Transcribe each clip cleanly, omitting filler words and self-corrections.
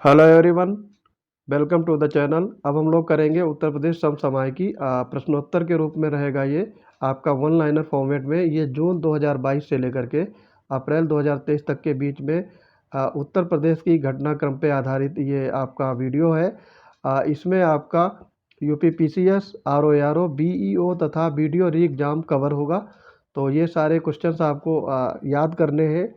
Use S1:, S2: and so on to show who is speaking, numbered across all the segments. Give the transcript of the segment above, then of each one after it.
S1: Hello everyone, welcome to the channel. अब हम लोग करेंगे उत्तर प्रदेश समसामयिकी प्रश्नोत्तर के रूप में रहेगा ये आपका वन लाइनर फॉर्मेट में। ये जून 2022 से लेकर के अप्रैल 2023 तक के बीच में उत्तर प्रदेश की घटनाक्रम पे आधारित ये आपका वीडियो है। इसमें आपका यूपी पीसीएस, आरओ बीईओ तथा वीडियो री एग्ज़ाम कवर होगा। तो ये सारे क्वेश्चंस आपको याद करने हैं,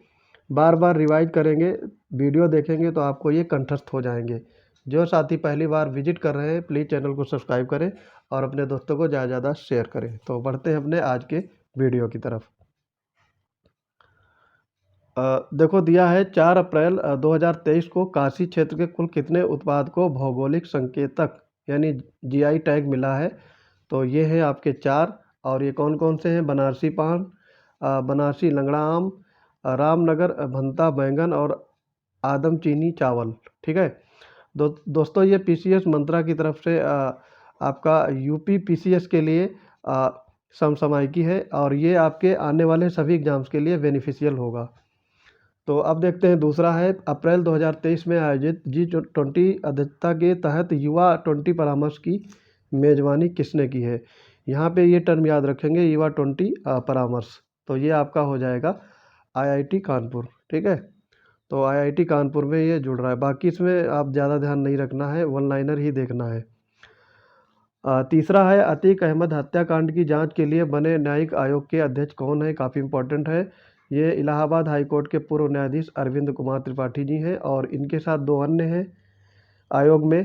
S1: बार बार रिवाइज करेंगे, वीडियो देखेंगे तो आपको ये कंठस्थ हो जाएंगे। जो साथी पहली बार विजिट कर रहे हैं प्लीज़ चैनल को सब्सक्राइब करें और अपने दोस्तों को ज़्यादा ज़्यादा शेयर करें। तो बढ़ते हैं अपने आज के वीडियो की तरफ। देखो दिया है 4 अप्रैल 2023 को काशी क्षेत्र के कुल कितने उत्पाद को भौगोलिक संकेतक यानी जीआई टैग मिला है। तो ये है आपके 4, और ये कौन कौन से हैं? बनारसी पान, बनारसी लंगड़ा आम, रामनगर भंता बैंगन और आदम चीनी चावल। ठीक है दोस्तों, ये पीसीएस मंत्रा की तरफ से आपका यूपी पीसीएस के लिए समसामयिकी है और ये आपके आने वाले सभी एग्जाम्स के लिए बेनिफिशियल होगा। तो अब देखते हैं दूसरा है अप्रैल 2023 में आयोजित G20 अध्यक्षता के तहत युवा 20 परामर्श की मेज़बानी किसने की है। यहाँ पे ये टर्म याद रखेंगे, युवा 20 परामर्श। तो ये आपका हो जाएगा आईआईटी कानपुर। ठीक है, तो आईआईटी कानपुर में ये जुड़ रहा है। बाकी इसमें आप ज़्यादा ध्यान नहीं रखना है, वन लाइनर ही देखना है। तीसरा है अतीक अहमद हत्याकांड की जांच के लिए बने न्यायिक आयोग के अध्यक्ष कौन है। काफ़ी इंपॉर्टेंट है। ये इलाहाबाद हाई कोर्ट के पूर्व न्यायाधीश अरविंद कुमार त्रिपाठी जी हैं और इनके साथ 2 अन्य हैं आयोग में।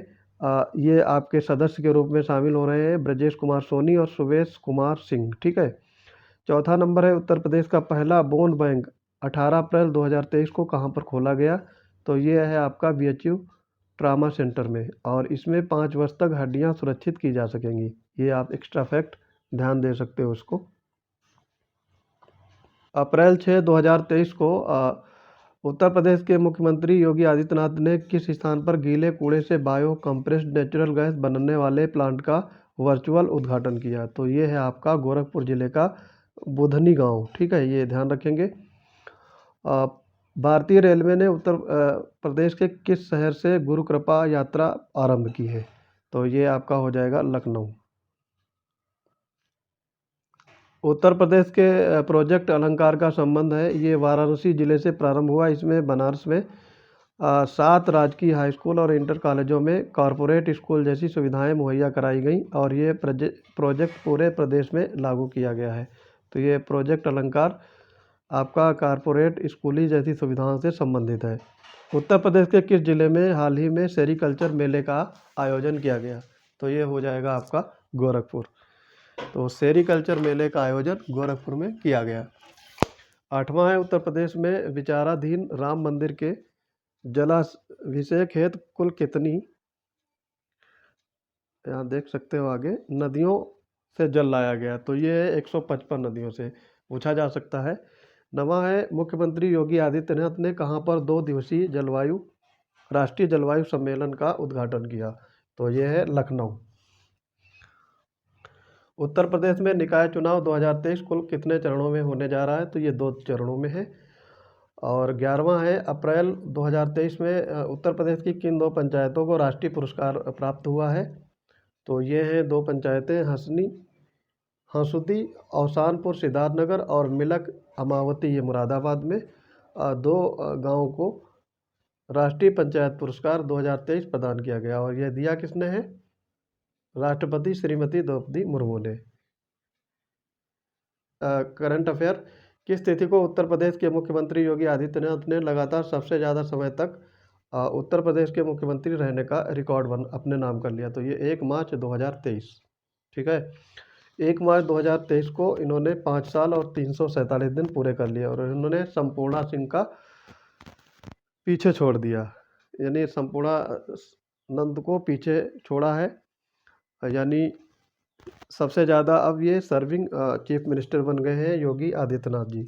S1: ये आपके सदस्य के रूप में शामिल हो रहे हैं ब्रजेश कुमार सोनी और सुवेश कुमार सिंह। ठीक है, चौथा नंबर है उत्तर प्रदेश का पहला बोन बैंक 18 अप्रैल 2023 को कहाँ पर खोला गया। तो ये है आपका बीएचयू ट्रामा सेंटर में, और इसमें 5 वर्ष तक हड्डियाँ सुरक्षित की जा सकेंगी। ये आप एक्स्ट्रा फैक्ट ध्यान दे सकते हो उसको। अप्रैल 6 2023 को उत्तर प्रदेश के मुख्यमंत्री योगी आदित्यनाथ ने किस स्थान पर गीले कूड़े से बायो कंप्रेस्ड नेचुरल गैस बनने वाले प्लांट का वर्चुअल उद्घाटन किया। तो ये है आपका गोरखपुर ज़िले का बुधनी गांव। ठीक है, ये ध्यान रखेंगे। भारतीय रेलवे ने उत्तर प्रदेश के किस शहर से गुरु कृपा यात्रा आरंभ की है। तो ये आपका हो जाएगा लखनऊ। उत्तर प्रदेश के प्रोजेक्ट अलंकार का संबंध है, ये वाराणसी ज़िले से प्रारंभ हुआ। इसमें बनारस में 7 राजकीय हाई स्कूल और इंटर कॉलेजों में कॉरपोरेट स्कूल जैसी सुविधाएं मुहैया कराई गई और ये प्रोजेक्ट पूरे प्रदेश में लागू किया गया है। तो ये प्रोजेक्ट अलंकार आपका कॉरपोरेट स्कूली जैसी सुविधाओं से संबंधित है। उत्तर प्रदेश के किस जिले में हाल ही में सेरीकल्चर मेले का आयोजन किया गया। तो ये हो जाएगा आपका गोरखपुर। तो सेरीकल्चर मेले का आयोजन गोरखपुर में किया गया। 8वां है उत्तर प्रदेश में विचाराधीन राम मंदिर के जलाभिषेक हेतु कुल कितनी, यहाँ देख सकते हो आगे, नदियों से जल लाया गया। तो ये 155 नदियों से पूछा जा सकता है। 9वां है मुख्यमंत्री योगी आदित्यनाथ ने कहाँ पर 2 दिवसीय राष्ट्रीय जलवायु सम्मेलन का उद्घाटन किया। तो ये है लखनऊ। उत्तर प्रदेश में निकाय चुनाव 2023 कुल कितने चरणों में होने जा रहा है। तो ये 2 चरणों में है। और 11वां है अप्रैल 2023 में उत्तर प्रदेश की किन 2 पंचायतों को राष्ट्रीय पुरस्कार प्राप्त हुआ है। तो ये हैं 2 पंचायतें, हंसुदी औसानपुर सिद्धार्थनगर और मिलक अमावती ये मुरादाबाद में। 2 गाँवों को राष्ट्रीय पंचायत पुरस्कार 2023 प्रदान किया गया और यह दिया किसने है? राष्ट्रपति श्रीमती द्रौपदी मुर्मू ने। करंट अफेयर, किस तिथि को उत्तर प्रदेश के मुख्यमंत्री योगी आदित्यनाथ ने लगातार सबसे ज़्यादा समय तक उत्तर प्रदेश के मुख्यमंत्री रहने का रिकॉर्ड अपने नाम कर लिया। तो ये 1 मार्च 2023। ठीक है, 1 मार्च 2023 को इन्होंने 5 साल और 347 दिन पूरे कर लिए और इन्होंने संपूर्णा सिंह का पीछे छोड़ दिया, यानी संपूर्णा नंद को पीछे छोड़ा है। यानी सबसे ज़्यादा अब ये सर्विंग चीफ मिनिस्टर बन गए हैं योगी आदित्यनाथ जी।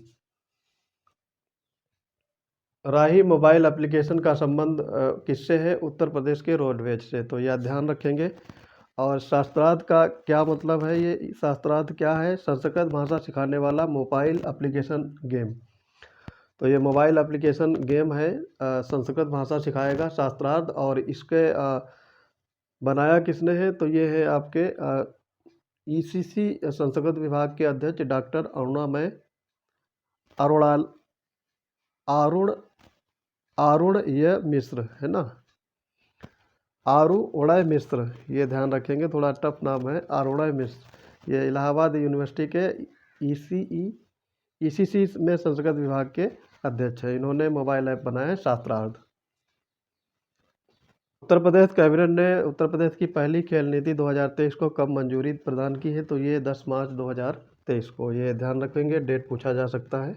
S1: राही मोबाइल एप्लीकेशन का संबंध किससे है? उत्तर प्रदेश के रोडवेज से। तो यह ध्यान रखेंगे। और शास्त्रार्थ का क्या मतलब है? ये शास्त्रार्थ क्या है? संस्कृत भाषा सिखाने वाला मोबाइल एप्लीकेशन गेम। तो ये मोबाइल एप्लीकेशन गेम है, संस्कृत भाषा सिखाएगा शास्त्रार्थ। और इसके बनाया किसने है, तो ये है आपके ईसीसी संस्कृत विभाग के अध्यक्ष डॉक्टर अरुणामय अरुणाल अरुण आरुण्य मिश्र है ना, आरुणय मिश्र, ये ध्यान रखेंगे, थोड़ा टफ नाम है, आरुणय मिश्र। ये इलाहाबाद यूनिवर्सिटी के ईसीसी में संस्कृत विभाग के अध्यक्ष है। इन्होंने मोबाइल ऐप बनाया है शास्त्रार्थ। उत्तर प्रदेश कैबिनेट ने उत्तर प्रदेश की पहली खेल नीति 2023 को कब मंजूरी प्रदान की है, तो ये 10 मार्च 2023 को, ये ध्यान रखेंगे, डेट पूछा जा सकता है।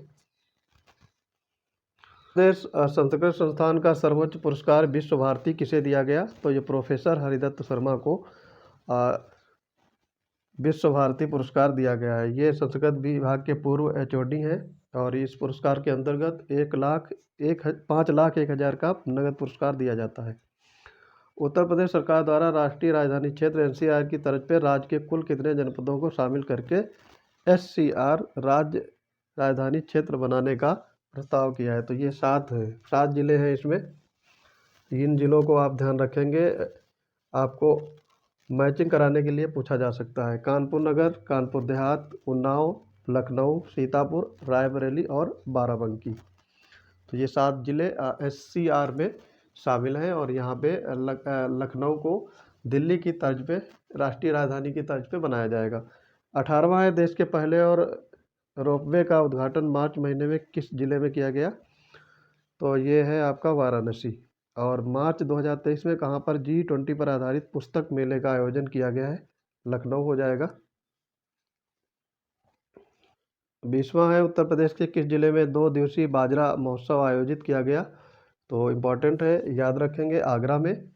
S1: प्रदेश संस्कृत संस्थान का सर्वोच्च पुरस्कार विश्व भारती किसे दिया गया, तो ये प्रोफेसर हरिदत्त शर्मा को विश्व भारती पुरस्कार दिया गया है। ये संस्कृत विभाग के पूर्व एचओडी हैं और इस पुरस्कार के अंतर्गत 5,01,000 का नगद पुरस्कार दिया जाता है। उत्तर प्रदेश सरकार द्वारा राष्ट्रीय राजधानी क्षेत्र एनसीआर की तर्ज पर राज्य के कुल कितने जनपदों को शामिल करके एससीआर राज्य राजधानी क्षेत्र बनाने का प्रस्ताव किया है, तो ये 7 जिले हैं इसमें। इन जिलों को आप ध्यान रखेंगे, आपको मैचिंग कराने के लिए पूछा जा सकता है। कानपुर नगर, कानपुर देहात, उन्नाव, लखनऊ, सीतापुर, रायबरेली और बाराबंकी। तो ये 7 जिले एससीआर में शामिल हैं और यहाँ पे लखनऊ को दिल्ली की तर्ज पे, राष्ट्रीय राजधानी की तर्ज पे बनाया जाएगा। 18वां है देश के पहले और रोपवे का उद्घाटन मार्च महीने में किस जिले में किया गया, तो ये है आपका वाराणसी। और मार्च 2023 में कहाँ पर G20 पर आधारित पुस्तक मेले का आयोजन किया गया है, लखनऊ हो जाएगा। 20वां है उत्तर प्रदेश के किस जिले में 2 दिवसीय बाजरा महोत्सव आयोजित किया गया, तो इम्पोर्टेंट है, याद रखेंगे, आगरा में।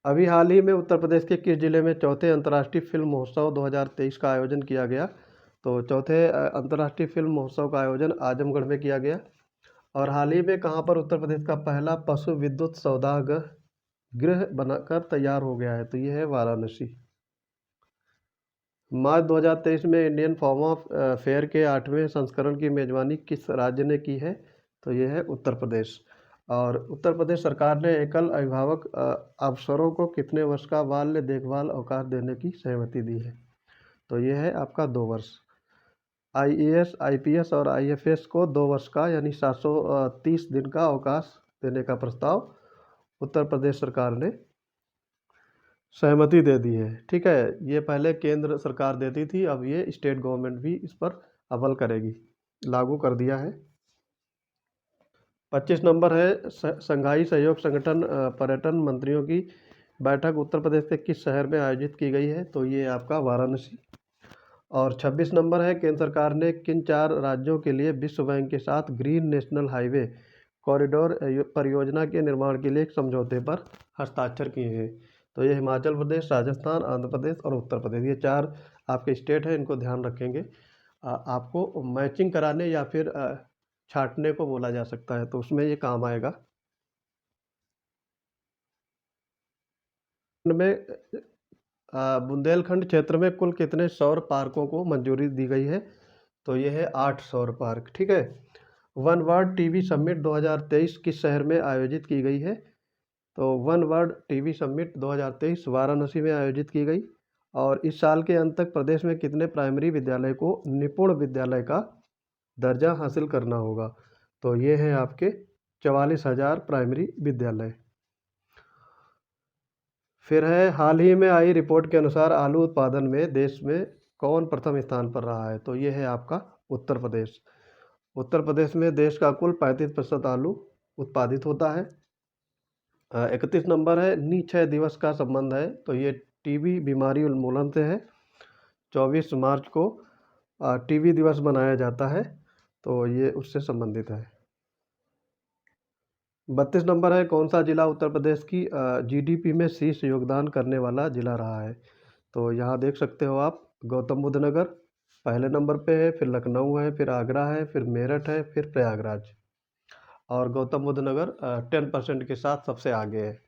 S1: अभी हाल ही में उत्तर प्रदेश के किस जिले में चौथे अंतर्राष्ट्रीय फिल्म महोत्सव 2023 का आयोजन किया गया, तो चौथे अंतर्राष्ट्रीय फिल्म महोत्सव का आयोजन आजमगढ़ में किया गया। और हाल ही में कहाँ पर उत्तर प्रदेश का पहला पशु विद्युत सौदागर गृह बनाकर तैयार हो गया है, तो ये है वाराणसी। मार्च 2023 में इंडियन फार्म ऑफ फेयर के 8वें संस्करण की मेजबानी किस राज्य ने की है, तो ये है उत्तर प्रदेश। और उत्तर प्रदेश सरकार ने एकल अभिभावक अफसरों को कितने वर्ष का बाल्य देखभाल अवकाश देने की सहमति दी है, तो ये है आपका 2 वर्ष। आईएएस, आईपीएस और आईएफएस को 2 वर्ष का यानी 730 दिन का अवकाश देने का प्रस्ताव उत्तर प्रदेश सरकार ने सहमति दे दी है। ठीक है, ये पहले केंद्र सरकार देती थी, अब ये स्टेट गवर्नमेंट भी इस पर अमल करेगी, लागू कर दिया है। 25 नंबर है संघाई सहयोग संगठन पर्यटन मंत्रियों की बैठक उत्तर प्रदेश के किस शहर में आयोजित की गई है, तो ये आपका वाराणसी। और 26 नंबर है केंद्र सरकार ने किन 4 राज्यों के लिए विश्व बैंक के साथ ग्रीन नेशनल हाईवे कॉरिडोर परियोजना के निर्माण के लिए एक समझौते पर हस्ताक्षर किए हैं, तो ये हिमाचल प्रदेश, राजस्थान, आंध्र प्रदेश और उत्तर प्रदेश, ये 4 आपके स्टेट हैं, इनको ध्यान रखेंगे। आपको मैचिंग कराने या फिर छांटने को बोला जा सकता है, तो उसमें ये काम आएगा। में बुंदेलखंड क्षेत्र में कुल कितने सौर पार्कों को मंजूरी दी गई है, तो ये है 8 सौर पार्क। ठीक है, वन वर्ल्ड टीवी समिट 2023 किस शहर में आयोजित की गई है, तो one world TV summit 2023 Varanasi में आयोजित की गई। और इस साल के अंत तक प्रदेश में कितने प्राइमरी विद्यालय को निपुण विद्यालय का दर्जा हासिल करना होगा, तो ये है आपके 44,000 प्राइमरी विद्यालय। फिर है हाल ही में आई रिपोर्ट के अनुसार आलू उत्पादन में देश में कौन प्रथम स्थान पर रहा है, तो ये है आपका उत्तर प्रदेश। उत्तर प्रदेश में देश का कुल 35% आलू उत्पादित होता है। 31 नंबर है निक्षय दिवस का संबंध है, तो ये टीबी बीमारी उन्मूलन से है। 24 मार्च को टीबी दिवस मनाया जाता है, तो ये उससे संबंधित है। 32 नंबर है कौन सा जिला उत्तर प्रदेश की जीडीपी में शीर्ष योगदान करने वाला जिला रहा है, तो यहाँ देख सकते हो आप, गौतम बुद्ध नगर पहले नंबर पे है, फिर लखनऊ है, फिर आगरा है, फिर मेरठ है, फिर प्रयागराज। और गौतम बुद्ध नगर 10% के साथ सबसे आगे है।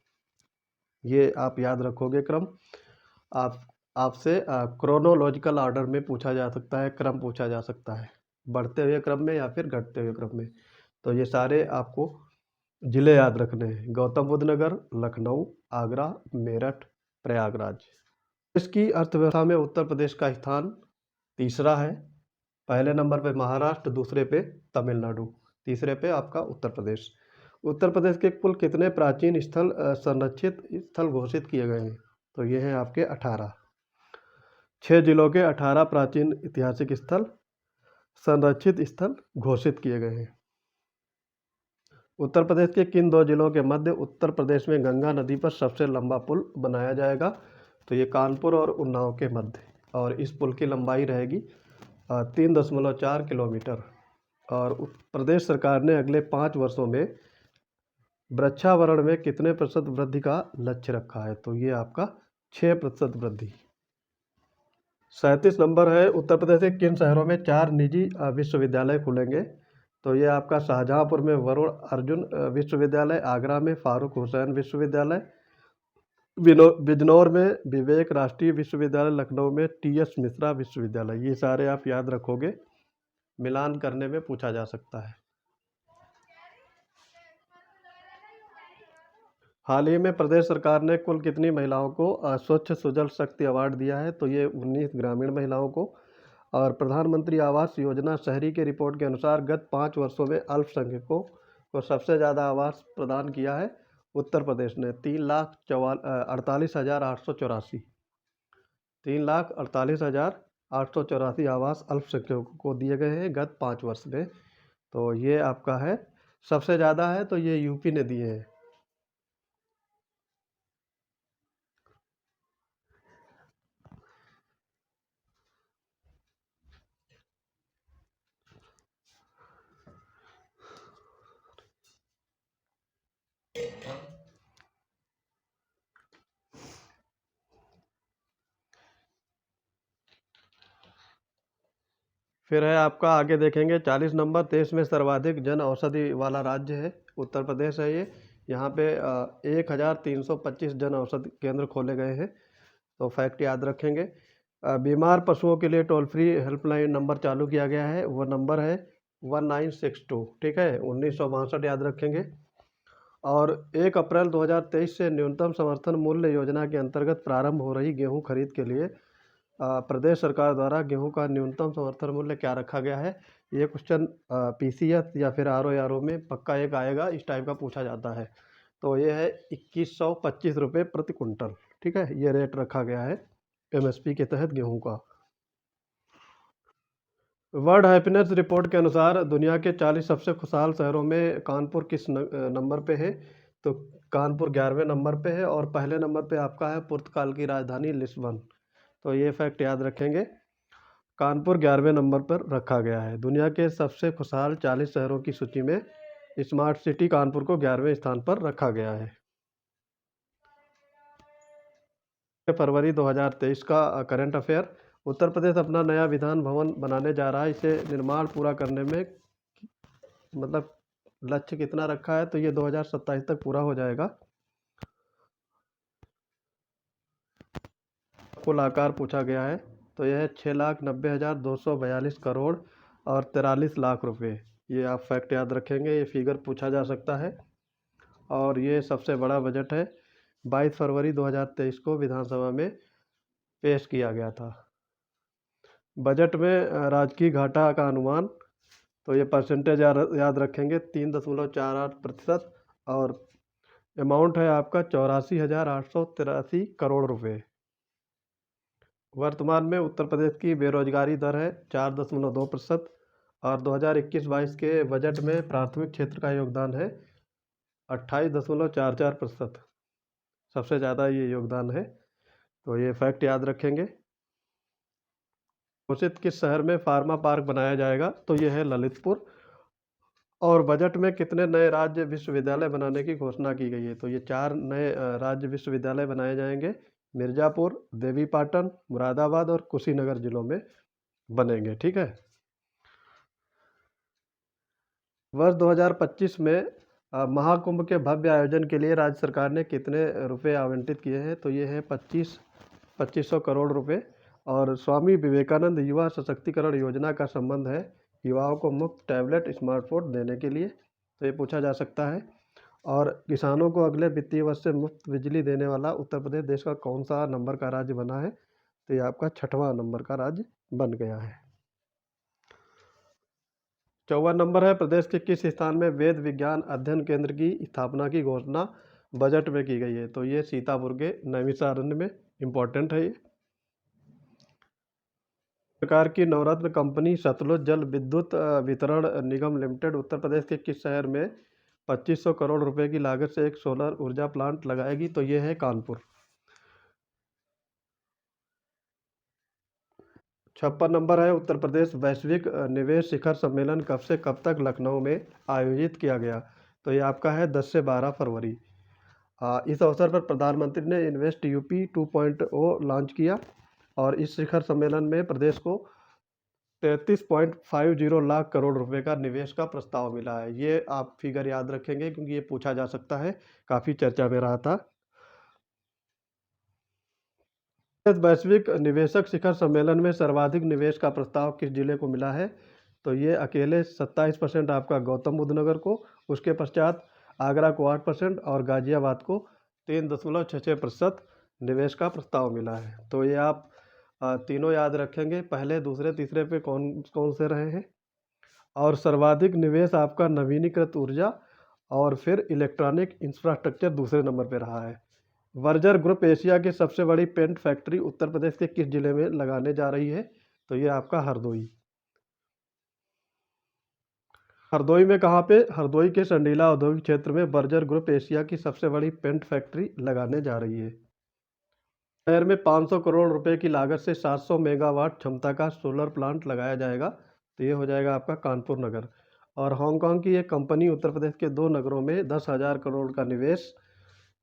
S1: ये आप याद रखोगे क्रम। आपसे क्रोनोलॉजिकल ऑर्डर में पूछा जा सकता है, क्रम पूछा जा सकता है। बढ़ते हुए क्रम में या फिर घटते हुए क्रम में। तो ये सारे आपको ज़िले याद रखने हैं: गौतम बुद्ध नगर, लखनऊ, आगरा, मेरठ, प्रयागराज। इसकी अर्थव्यवस्था में उत्तर प्रदेश का स्थान तीसरा है। पहले नंबर पे महाराष्ट्र, दूसरे पे तमिलनाडु, तीसरे पे आपका उत्तर प्रदेश। उत्तर प्रदेश के कुल कितने प्राचीन स्थल संरक्षित स्थल घोषित किए गए हैं? तो ये हैं आपके 18। 6 जिलों के 18 प्राचीन ऐतिहासिक स्थल संरक्षित स्थल घोषित किए गए हैं। उत्तर प्रदेश के किन 2 जिलों के मध्य उत्तर प्रदेश में गंगा नदी पर सबसे लंबा पुल बनाया जाएगा? तो ये कानपुर और उन्नाव के मध्य, और इस पुल की लंबाई रहेगी 3.4 किलोमीटर। और प्रदेश सरकार ने अगले 5 वर्षों में वृक्षावरण में कितने प्रतिशत वृद्धि का लक्ष्य रखा है? तो ये आपका 6% वृद्धि। 37 नंबर है, उत्तर प्रदेश के किन शहरों में 4 निजी विश्वविद्यालय खुलेंगे? तो ये आपका शाहजहाँपुर में वरुण अर्जुन विश्वविद्यालय, आगरा में फारूक हुसैन विश्वविद्यालय, बिजनौर में विवेक राष्ट्रीय विश्वविद्यालय, लखनऊ में TS मिश्रा विश्वविद्यालय। ये सारे आप याद रखोगे, मिलान करने में पूछा जा सकता है। हाल ही में प्रदेश सरकार ने कुल कितनी महिलाओं को स्वच्छ सुजल शक्ति अवार्ड दिया है? तो ये 19 ग्रामीण महिलाओं को। और प्रधानमंत्री आवास योजना शहरी की रिपोर्ट के अनुसार गत 5 वर्षों में अल्पसंख्यकों को सबसे ज़्यादा आवास प्रदान किया है उत्तर प्रदेश ने, 3,48,884। 3,48,884 आवास अल्पसंख्यकों को दिए गए हैं गत 5 वर्ष में। तो ये आपका है सबसे ज़्यादा है, तो ये यूपी ने दिए हैं। फिर है आपका, आगे देखेंगे 40 नंबर, देश में सर्वाधिक जन औषधि वाला राज्य है उत्तर प्रदेश है ये। यहाँ पे 1325 जन औषधि केंद्र खोले गए हैं। तो फैक्ट याद रखेंगे। बीमार पशुओं के लिए टोल फ्री हेल्पलाइन नंबर चालू किया गया है, वो नंबर है 1962, ठीक है, 1962 याद रखेंगे। और 1 अप्रैल 2023 से न्यूनतम समर्थन मूल्य योजना के अंतर्गत प्रारंभ हो रही गेहूं खरीद के लिए प्रदेश सरकार द्वारा गेहूं का न्यूनतम समर्थन मूल्य क्या रखा गया है? ये क्वेश्चन PCS या फिर RO में पक्का एक आएगा, इस टाइप का पूछा जाता है। तो ये है 2125 रुपये प्रति कुंटल, ठीक है, ये रेट रखा गया है MSP के तहत गेहूं का। वर्ल्ड हैप्पीनेस रिपोर्ट के अनुसार दुनिया के 40 सबसे खुशहाल शहरों में कानपुर किस नंबर पे है? तो कानपुर 11वें नंबर पे है। और पहले नंबर पे आपका है पुर्तगाल की राजधानी लिस्बन। तो ये फैक्ट याद रखेंगे, कानपुर 11वें नंबर पर रखा गया है। दुनिया के सबसे खुशहाल 40 शहरों की सूची में स्मार्ट सिटी कानपुर को 11वें स्थान पर रखा गया है। फरवरी 2023 का करंट अफेयर, उत्तर प्रदेश अपना नया विधान भवन बनाने जा रहा है। इसे निर्माण पूरा करने में मतलब लक्ष्य कितना रखा है? तो ये 2027 तक पूरा हो जाएगा। कुल आकार पूछा गया है, तो यह है 6,90,242 करोड़ और 43 लाख रुपए। ये आप फैक्ट याद रखेंगे, ये फिगर पूछा जा सकता है। और ये सबसे बड़ा बजट है, 22 फरवरी 2023 को विधानसभा में पेश किया गया था। बजट में राजकीय घाटा का अनुमान, तो ये परसेंटेज याद रखेंगे 3.48%। और अमाउंट है आपका 84,883 करोड़ रुपए। वर्तमान में उत्तर प्रदेश की बेरोजगारी दर है 4.2%। और 2021-22 के बजट में प्राथमिक क्षेत्र का योगदान है 28.44%। सबसे ज़्यादा ये योगदान है, तो ये फैक्ट याद रखेंगे। घोषित किस शहर में फार्मा पार्क बनाया जाएगा? तो ये है ललितपुर। और बजट में कितने नए राज्य विश्वविद्यालय बनाने की घोषणा की गई है? तो ये 4 नए राज्य विश्वविद्यालय बनाए जाएंगे, मिर्ज़ापुर, देवीपाटन, मुरादाबाद और कुशीनगर जिलों में बनेंगे, ठीक है। वर्ष 2025 में महाकुंभ के भव्य आयोजन के लिए राज्य सरकार ने कितने रुपए आवंटित किए हैं? तो ये है 2500 करोड़ रुपए। और स्वामी विवेकानंद युवा सशक्तिकरण योजना का संबंध है युवाओं को मुफ्त टैबलेट स्मार्टफोन देने के लिए, तो ये पूछा जा सकता है। और किसानों को अगले वित्तीय वर्ष से मुफ्त बिजली देने वाला उत्तर प्रदेश देश का कौन सा नंबर का राज्य बना है? तो ये आपका 6वां नंबर का राज्य बन गया है। 54 नंबर है, प्रदेश के किस स्थान में वेद विज्ञान अध्ययन केंद्र की स्थापना की घोषणा बजट में की गई है? तो ये सीतापुर के नैमिषारण्य में, इम्पोर्टेंट है ये। सरकार की नवरत्न कंपनी सतलुज जल विद्युत वितरण निगम लिमिटेड उत्तर प्रदेश के किस शहर में 2500 करोड़ रुपए की लागत से एक सोलर ऊर्जा प्लांट लगाएगी? तो ये है कानपुर। 56 नंबर है, उत्तर प्रदेश वैश्विक निवेश शिखर सम्मेलन कब से कब तक लखनऊ में आयोजित किया गया? तो ये आपका है 10 से 12 फरवरी। इस अवसर पर प्रधानमंत्री ने इन्वेस्ट यूपी 2.0 लॉन्च किया और इस शिखर सम्मेलन में प्रदेश को 33.50 लाख करोड़ रुपए का निवेश का प्रस्ताव मिला है। ये आप फिगर याद रखेंगे क्योंकि ये पूछा जा सकता है, काफ़ी चर्चा में रहा था। इस वैश्विक निवेशक शिखर सम्मेलन में सर्वाधिक निवेश का प्रस्ताव किस जिले को मिला है? तो ये अकेले 27% आपका गौतम बुद्ध नगर को, उसके पश्चात आगरा को 8% और गाजियाबाद को 3.66% निवेश का प्रस्ताव मिला है। तो ये आप तीनों याद रखेंगे, पहले दूसरे तीसरे पे कौन कौन से रहे हैं। और सर्वाधिक निवेश आपका नवीनीकृत ऊर्जा और फिर इलेक्ट्रॉनिक इंफ्रास्ट्रक्चर दूसरे नंबर पे रहा है। बर्जर ग्रुप एशिया की सबसे बड़ी पेंट फैक्ट्री उत्तर प्रदेश के किस जिले में लगाने जा रही है? तो ये आपका हरदोई। हरदोई में कहाँ पे? हरदोई के संडीला औद्योगिक क्षेत्र में बर्जर ग्रुप एशिया की सबसे बड़ी पेंट फैक्ट्री लगाने जा रही है। शहर में 500 करोड़ रुपए की लागत से 700 मेगावाट क्षमता का सोलर प्लांट लगाया जाएगा। तो ये हो जाएगा आपका कानपुर नगर। और हांगकांग की एक कंपनी उत्तर प्रदेश के 2 नगरों में 10,000 करोड़ का निवेश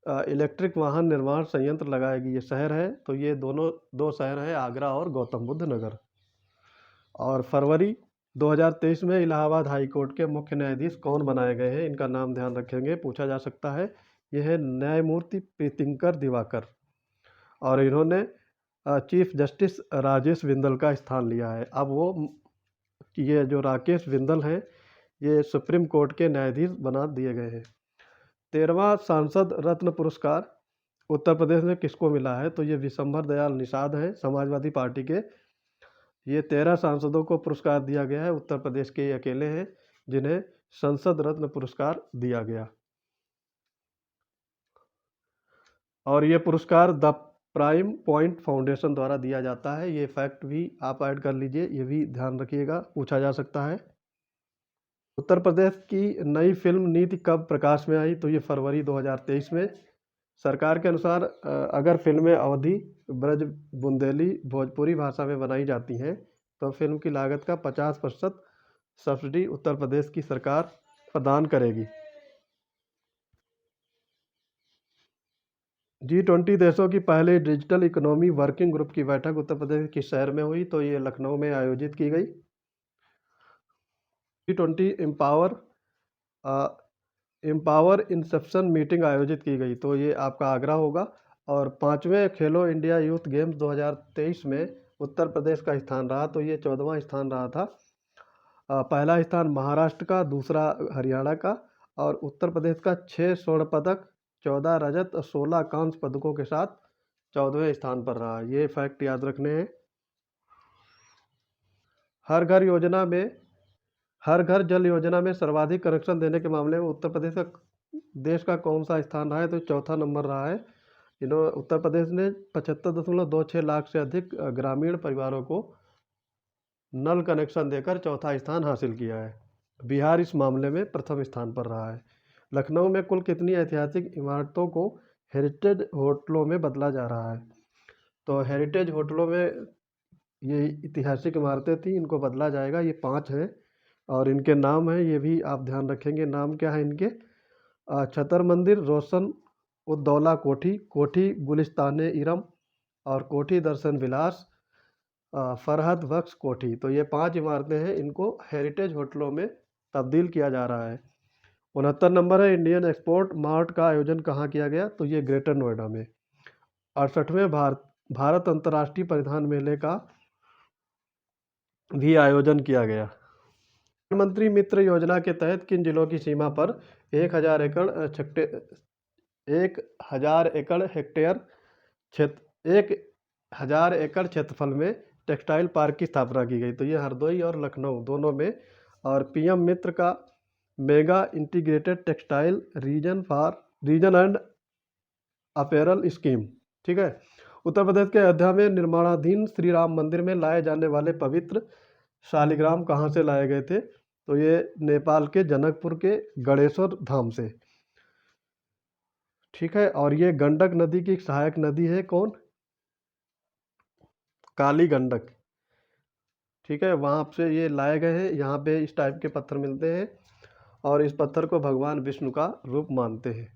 S1: इलेक्ट्रिक वाहन निर्माण संयंत्र लगाएगी। ये शहर है, तो ये दोनों 2 शहर है, आगरा और गौतम बुद्ध नगर। और फरवरी 2023 में इलाहाबाद हाई कोर्ट के मुख्य न्यायाधीश कौन बनाए गए हैं? इनका नाम ध्यान रखेंगे, पूछा जा सकता है। यह है न्यायमूर्ति प्रीतिंकर दिवाकर और इन्होंने चीफ जस्टिस राजेश बिंदल का स्थान लिया है। अब वो ये जो राकेश बिंदल हैं, ये सुप्रीम कोर्ट के न्यायाधीश बना दिए गए हैं। 13वां सांसद रत्न पुरस्कार उत्तर प्रदेश में किसको मिला है? तो ये विशंभर दयाल निषाद हैं, समाजवादी पार्टी के। ये 13 सांसदों को पुरस्कार दिया गया है, उत्तर प्रदेश के ये अकेले हैं जिन्हें संसद रत्न पुरस्कार दिया गया। और ये पुरस्कार द प्राइम पॉइंट फाउंडेशन द्वारा दिया जाता है। ये फैक्ट भी आप ऐड कर लीजिए, ये भी ध्यान रखिएगा, पूछा जा सकता है। उत्तर प्रदेश की नई फिल्म नीति कब प्रकाश में आई? तो ये फरवरी 2023 में। सरकार के अनुसार अगर फिल्में अवधी, ब्रज, बुंदेली, भोजपुरी भाषा में बनाई जाती हैं तो फिल्म की लागत का 50% सब्सिडी उत्तर प्रदेश की सरकार प्रदान करेगी। G20 देशों की पहली डिजिटल इकोनॉमी वर्किंग ग्रुप की बैठक उत्तर प्रदेश के किस शहर में हुई? तो ये लखनऊ में आयोजित की गई। G20 एम्पावर इंसेप्शन मीटिंग आयोजित की गई, तो ये आपका आगरा होगा। और 5वें खेलो इंडिया यूथ गेम्स 2023 में उत्तर प्रदेश का स्थान रहा, तो ये 14वां स्थान रहा था। पहला स्थान महाराष्ट्र का, दूसरा हरियाणा का और उत्तर प्रदेश का 6 स्वर्ण पदक, 14 रजत और 16 कांस्य पदकों के साथ 14वें स्थान पर रहा। ये फैक्ट याद रखने हैं। हर घर योजना में हर घर जल योजना में सर्वाधिक कनेक्शन देने के मामले में उत्तर प्रदेश का देश का कौन सा स्थान रहा है? तो चौथा नंबर रहा है। उत्तर प्रदेश ने 75.26 लाख से अधिक ग्रामीण परिवारों को नल कनेक्शन देकर चौथा स्थान हासिल किया है। बिहार इस मामले में प्रथम स्थान पर रहा है। लखनऊ में कुल कितनी ऐतिहासिक इमारतों को हेरिटेज होटलों में बदला जा रहा है? तो हेरिटेज होटलों में ये ऐतिहासिक इमारतें थी, इनको बदला जाएगा। ये 5 हैं और इनके नाम हैं, ये भी आप ध्यान रखेंगे। नाम क्या है इनके? छतर मंदिर, रोशन उद्दौला कोठी, कोठी गुलिस्तान इरम और कोठी दर्शन विलास, फरहद बख्श कोठी। तो ये 5 इमारतें हैं, इनको हेरिटेज होटलों में तब्दील किया जा रहा है। 69 नंबर है, इंडियन एक्सपोर्ट मार्ट का आयोजन कहाँ किया गया? तो ये ग्रेटर नोएडा में। 68वें भारत अंतर्राष्ट्रीय परिधान मेले का भी आयोजन किया गया। प्रधानमंत्री मित्र योजना के तहत किन जिलों की सीमा पर 1,000 क्षेत्रफल में टेक्सटाइल पार्क की स्थापना की गई? तो ये हरदोई और लखनऊ दोनों में। और पीएम मित्र का mega integrated textile reason and apparel scheme, ठीक है। उत्तर प्रदेश के अयोध्या में निर्माणाधीन श्री राम मंदिर में लाए जाने वाले पवित्र शालिग्राम कहाँ से लाए गए थे? तो ये नेपाल के जनकपुर के गणेश्वर धाम से, ठीक है। और ये गंडक नदी की सहायक नदी है कौन? काली गंडक, ठीक है। वहाँ से ये लाए गए हैं। यहाँ पे इस टाइप के पत्थर मिलते हैं और इस पत्थर को भगवान विष्णु का रूप मानते हैं।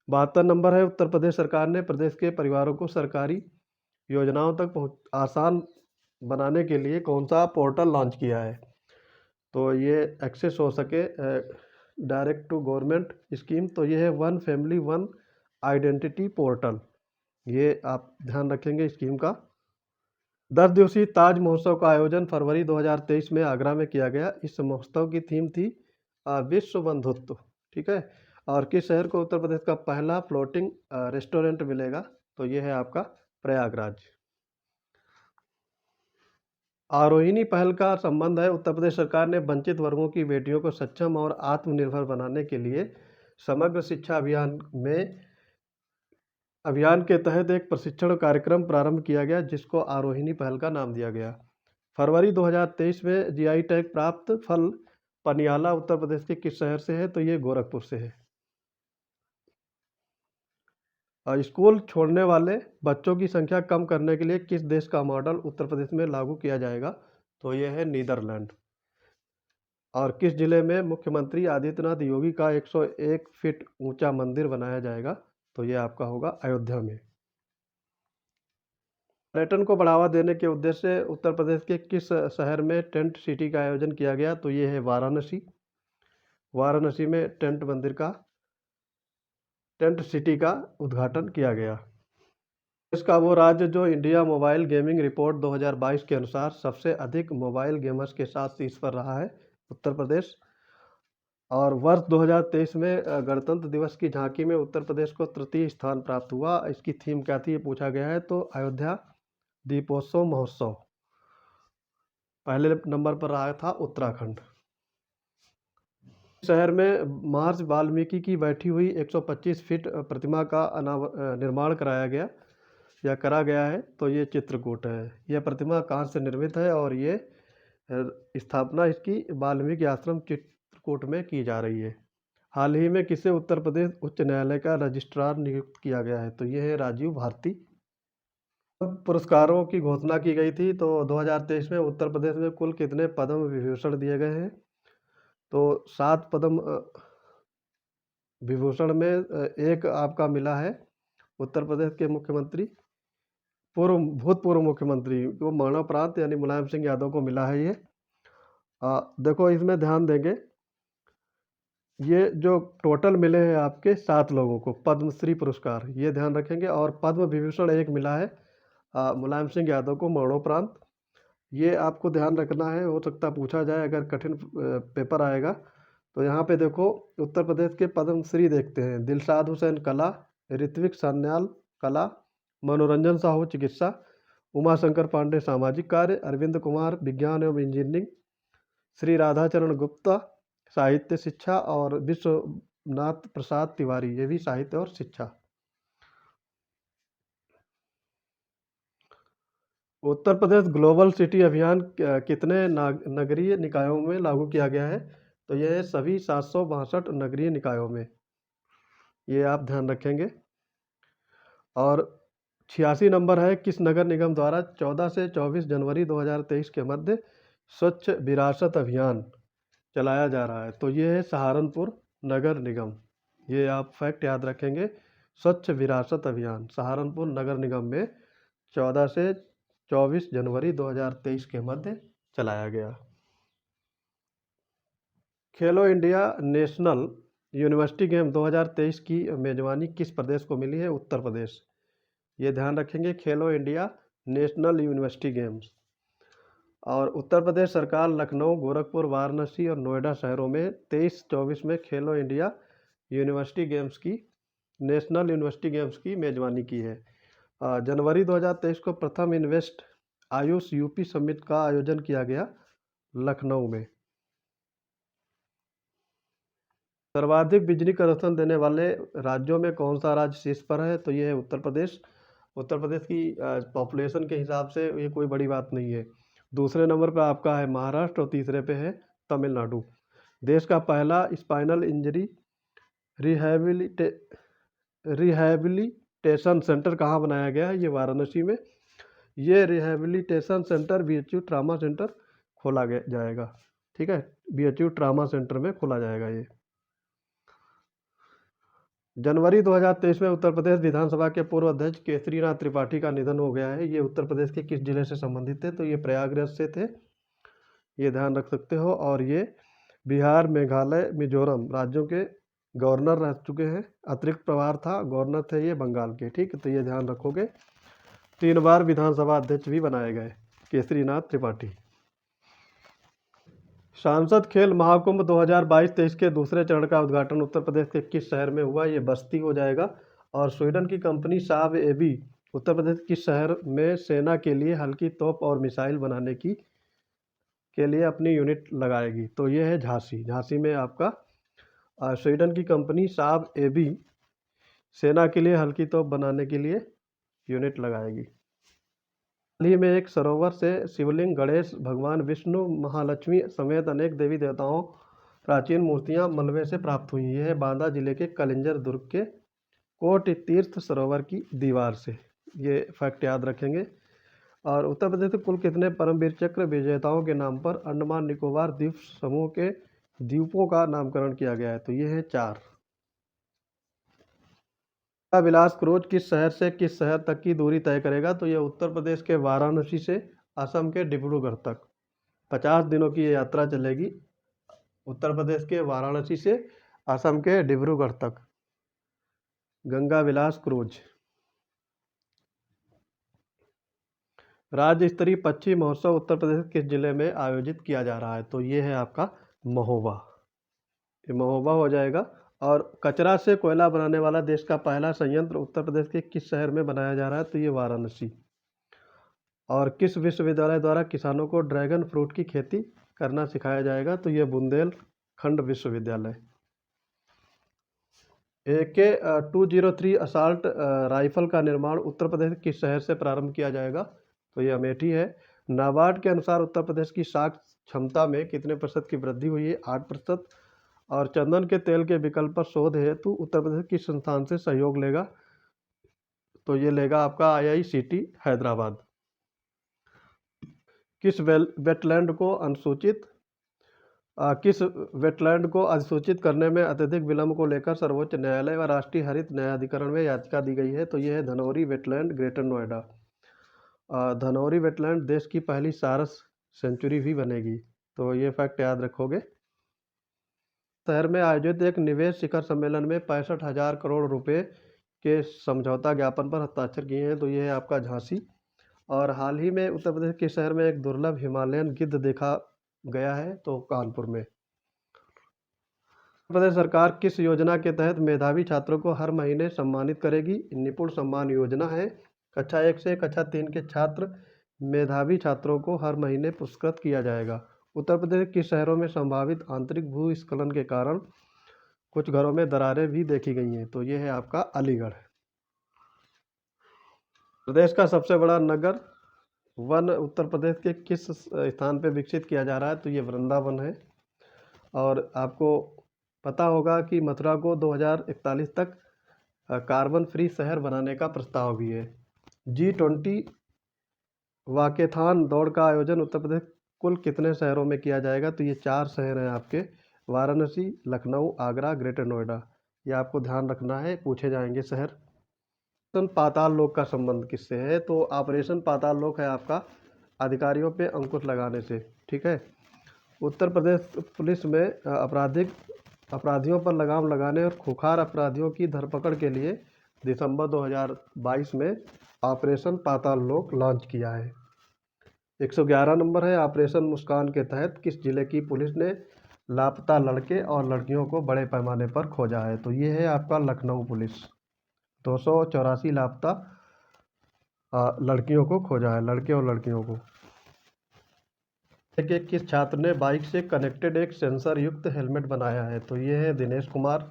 S1: 72 नंबर है, उत्तर प्रदेश सरकार ने प्रदेश के परिवारों को सरकारी योजनाओं तक पहुँच आसान बनाने के लिए कौन सा पोर्टल लॉन्च किया है? तो ये एक्सेस हो सके डायरेक्ट टू गवर्नमेंट स्कीम, तो ये है one family one identity portal. ये आप ध्यान रखेंगे स्कीम का। 10 दिवसीय ताज महोत्सव का आयोजन फरवरी 2023 में आगरा में किया गया। इस महोत्सव की थीम थी विश्व बंधुत्व, ठीक है। और किस शहर को उत्तर प्रदेश का पहला फ्लोटिंग रेस्टोरेंट मिलेगा? तो ये है आपका प्रयागराज। आरोहिणी पहल का संबंध है, उत्तर प्रदेश सरकार ने वंचित वर्गों की बेटियों को सक्षम और आत्मनिर्भर बनाने के लिए समग्र शिक्षा अभियान के तहत एक प्रशिक्षण कार्यक्रम प्रारंभ किया गया, जिसको आरोहिणी पहल का नाम दिया गया। फरवरी 2023 में जीआई टैग प्राप्त फल पनियाला उत्तर प्रदेश के किस शहर से है? तो ये गोरखपुर से है। और स्कूल छोड़ने वाले बच्चों की संख्या कम करने के लिए किस देश का मॉडल उत्तर प्रदेश में लागू किया जाएगा? तो ये है नीदरलैंड। और किस जिले में मुख्यमंत्री आदित्यनाथ योगी का 101 फीट ऊंचा मंदिर बनाया जाएगा? तो ये आपका होगा अयोध्या में। पर्यटन को बढ़ावा देने के उद्देश्य से उत्तर प्रदेश के किस शहर में टेंट सिटी का आयोजन किया गया? तो ये है वाराणसी। वाराणसी में टेंट सिटी का उद्घाटन किया गया। इसका वो राज्य जो इंडिया मोबाइल गेमिंग रिपोर्ट 2022 के अनुसार सबसे अधिक मोबाइल गेमर्स के साथ शीर्ष पर रहा है? उत्तर प्रदेश। और वर्ष 2023 में गणतंत्र दिवस की झांकी में उत्तर प्रदेश को तृतीय स्थान प्राप्त हुआ। इसकी थीम क्या थी, ये पूछा गया है। तो अयोध्या दीपोत्सव महोत्सव। पहले नंबर पर रहा था उत्तराखंड। शहर में महर्षि वाल्मीकि की बैठी हुई 125 फीट प्रतिमा का निर्माण करा गया है? तो ये चित्रकूट है। यह प्रतिमा कहाँ से निर्मित है? और ये स्थापना इसकी वाल्मीकि आश्रम चित्रकूट में की जा रही है। हाल ही में किसे उत्तर प्रदेश उच्च न्यायालय का रजिस्ट्रार नियुक्त किया गया है? तो ये है राजीव भारती। पुरस्कारों की घोषणा की गई थी। तो 2023 में उत्तर प्रदेश में कुल कितने पद्म विभूषण दिए गए हैं? तो 7 पद्म विभूषण में एक आपका मिला है उत्तर प्रदेश के भूतपूर्व मुख्यमंत्री को मरणोपरांत, यानी मुलायम सिंह यादव को मिला है ये। देखो इसमें ध्यान देंगे, ये जो टोटल मिले हैं आपके 7 लोगों को पद्मश्री पुरस्कार, ये ध्यान रखेंगे। और पद्म विभूषण एक मिला है मुलायम सिंह यादव को मरणोपरांत। ये आपको ध्यान रखना है, हो सकता पूछा जाए अगर कठिन पेपर आएगा। तो यहाँ पे देखो उत्तर प्रदेश के पद्मश्री देखते हैं। दिलशाद हुसैन कला, ऋत्विक सान्याल कला, मनोरंजन साहू चिकित्सा, उमाशंकर पांडे सामाजिक कार्य, अरविंद कुमार विज्ञान एवं इंजीनियरिंग, श्री राधाचरण गुप्ता साहित्य शिक्षा और विश्वनाथ प्रसाद तिवारी ये भी साहित्य और शिक्षा। उत्तर प्रदेश ग्लोबल सिटी अभियान कितने नगरीय निकायों में लागू किया गया है? तो यह है सभी 762 नगरीय निकायों में, ये आप ध्यान रखेंगे। और 86 नंबर है, किस नगर निगम द्वारा 14 से 24 जनवरी 2023 के मध्य स्वच्छ विरासत अभियान चलाया जा रहा है? तो ये है सहारनपुर नगर निगम। ये आप फैक्ट याद रखेंगे, स्वच्छ विरासत अभियान सहारनपुर नगर निगम में 14 से 24 जनवरी 2023 के मध्य चलाया गया। खेलो इंडिया नेशनल यूनिवर्सिटी गेम 2023 की मेजबानी किस प्रदेश को मिली है? उत्तर प्रदेश। ये ध्यान रखेंगे, खेलो इंडिया नेशनल यूनिवर्सिटी गेम्स। और उत्तर प्रदेश सरकार लखनऊ, गोरखपुर, वाराणसी और नोएडा शहरों में 23-24 में खेलो इंडिया यूनिवर्सिटी गेम्स की नेशनल यूनिवर्सिटी गेम्स की मेजबानी की है। जनवरी 2023 को प्रथम इन्वेस्ट आयुष यूपी समिट का आयोजन किया गया लखनऊ में। सर्वाधिक बिजली कनेक्शन देने वाले राज्यों में कौन सा राज्य शीर्ष पर है? तो ये है उत्तर प्रदेश। उत्तर प्रदेश की पॉपुलेशन के हिसाब से ये कोई बड़ी बात नहीं है। दूसरे नंबर पर आपका है महाराष्ट्र और तीसरे पे है तमिलनाडु। देश का पहला स्पाइनल इंजरी रिहैबिलिटेशन सेंटर कहाँ बनाया गया है? ये वाराणसी में। ये rehabilitation centre BHU trauma centre खोला जाएगा। ठीक है, BHU ट्रामा सेंटर में खोला जाएगा ये। जनवरी 2023 में उत्तर प्रदेश विधानसभा के पूर्व अध्यक्ष केसरीनाथ त्रिपाठी का निधन हो गया है। ये उत्तर प्रदेश के किस जिले से संबंधित थे? तो ये प्रयागराज से थे, ये ध्यान रख सकते हो। और ये बिहार, मेघालय, मिजोरम राज्यों के गवर्नर रह चुके हैं। अतिरिक्त प्रभार था, गवर्नर थे ये बंगाल के। ठीक है, तो ये ध्यान रखोगे। 3 बार विधानसभा अध्यक्ष भी बनाए गए केसरीनाथ त्रिपाठी। सांसद खेल महाकुंभ 2022-23 के दूसरे चरण का उद्घाटन उत्तर प्रदेश के किस शहर में हुआ? ये बस्ती हो जाएगा। और स्वीडन की कंपनी साब एबी उत्तर प्रदेश के किस शहर में सेना के लिए हल्की तोप और मिसाइल बनाने के लिए अपनी यूनिट लगाएगी? तो ये है झांसी। झांसी में आपका स्वीडन की कंपनी साब एबी सेना के लिए हल्की तोप बनाने के लिए यूनिट लगाएगी। हाल ही में एक सरोवर से शिवलिंग, गणेश भगवान, विष्णु, महालक्ष्मी समेत अनेक देवी देवताओं प्राचीन मूर्तियां मलबे से प्राप्त हुई। यह है बांदा जिले के कलिंजर दुर्ग के कोट तीर्थ सरोवर की दीवार से। ये फैक्ट याद रखेंगे। और उत्तर प्रदेश के कुल कितने परमवीर चक्र विजेताओं के नाम पर अंडमान निकोबार द्वीप समूह के द्वीपों का नामकरण किया गया है? तो ये है 4। विलास क्रूज किस शहर से किस शहर तक की दूरी तय करेगा? तो ये उत्तर प्रदेश के वाराणसी से असम के डिब्रूगढ़ तक 50 दिनों की ये यात्रा चलेगी। उत्तर प्रदेश के वाराणसी से असम के डिब्रूगढ़ तक गंगा विलास क्रूज। राज्य स्तरीय पक्षी महोत्सव उत्तर प्रदेश के किस जिले में आयोजित किया जा रहा है? तो ये है आपका महोबा। ये महोबा हो जाएगा। और कचरा से कोयला बनाने वाला देश का पहला संयंत्र उत्तर प्रदेश के किस शहर में बनाया जा रहा है? तो ये वाराणसी। और किस विश्वविद्यालय द्वारा किसानों को ड्रैगन फ्रूट की खेती करना सिखाया जाएगा? तो ये बुंदेलखंड विश्वविद्यालय। AK-203 असाल्ट राइफल का निर्माण उत्तर प्रदेश के किस शहर से प्रारंभ किया जाएगा? तो ये अमेठी है। नाबार्ड के अनुसार उत्तर प्रदेश की साख क्षमता में कितने प्रतिशत की वृद्धि हुई है? 8%। और चंदन के तेल के विकल्प पर शोध हेतु उत्तर प्रदेश किस संस्थान से सहयोग लेगा? तो ये लेगा आपका IICT हैदराबाद। किस वेटलैंड को अधिसूचित करने में अत्यधिक विलंब को लेकर सर्वोच्च न्यायालय व राष्ट्रीय हरित न्यायाधिकरण में याचिका दी गई है? तो यह है Dhanauri wetland, greater Noida. Dhanauri wetland देश की पहली सारस सेंचुरी भी बनेगी। तो ये फैक्ट याद रखोगे। शहर में आयोजित एक निवेश शिखर सम्मेलन में 65,000 करोड़ रुपए के समझौता ज्ञापन पर हस्ताक्षर किए हैं। तो ये है आपका झांसी। और हाल ही में उत्तर प्रदेश के शहर में एक दुर्लभ हिमालयन गिद्ध देखा गया है, तो कानपुर में। उत्तर प्रदेश सरकार किस योजना के तहत मेधावी छात्रों को हर महीने सम्मानित करेगी? निपुण सम्मान योजना है। कक्षा 1 से कक्षा 3 के छात्र मेधावी छात्रों को हर महीने पुरस्कृत किया जाएगा। उत्तर प्रदेश के शहरों में संभावित आंतरिक भूस्खलन के कारण कुछ घरों में दरारें भी देखी गई हैं। तो ये है आपका अलीगढ़। प्रदेश का सबसे बड़ा नगर वन उत्तर प्रदेश के किस स्थान पर विकसित किया जा रहा है? तो ये वृंदावन है। और आपको पता होगा कि मथुरा को 2041 तक कार्बन फ्री शहर बनाने का प्रस्ताव भी है। G20 वाकेथॉन दौड़ का आयोजन उत्तर प्रदेश कुल कितने शहरों में किया जाएगा? तो ये 4 शहर हैं आपके, वाराणसी, लखनऊ, आगरा, ग्रेटर नोएडा। ये आपको ध्यान रखना है, पूछे जाएंगे शहर। ऑपरेशन पाताल लोक का संबंध किससे है? तो ऑपरेशन पाताल लोक है आपका अधिकारियों पे अंकुश लगाने से। ठीक है। उत्तर प्रदेश पुलिस में अपराधियों पर लगाम लगाने और खुखार अपराधियों की धरपकड़ के लिए दिसंबर 2022 में ऑपरेशन पाताल लोक लॉन्च किया है। 111 नंबर है, ऑपरेशन मुस्कान के तहत किस जिले की पुलिस ने लापता लड़के और लड़कियों को बड़े पैमाने पर खोजा है? तो ये है आपका लखनऊ पुलिस। 284 लापता लड़कियों को खोजा है, लड़के और लड़कियों को। कि किस छात्र ने बाइक से कनेक्टेड एक सेंसर युक्त हेलमेट बनाया है? तो ये है दिनेश कुमार।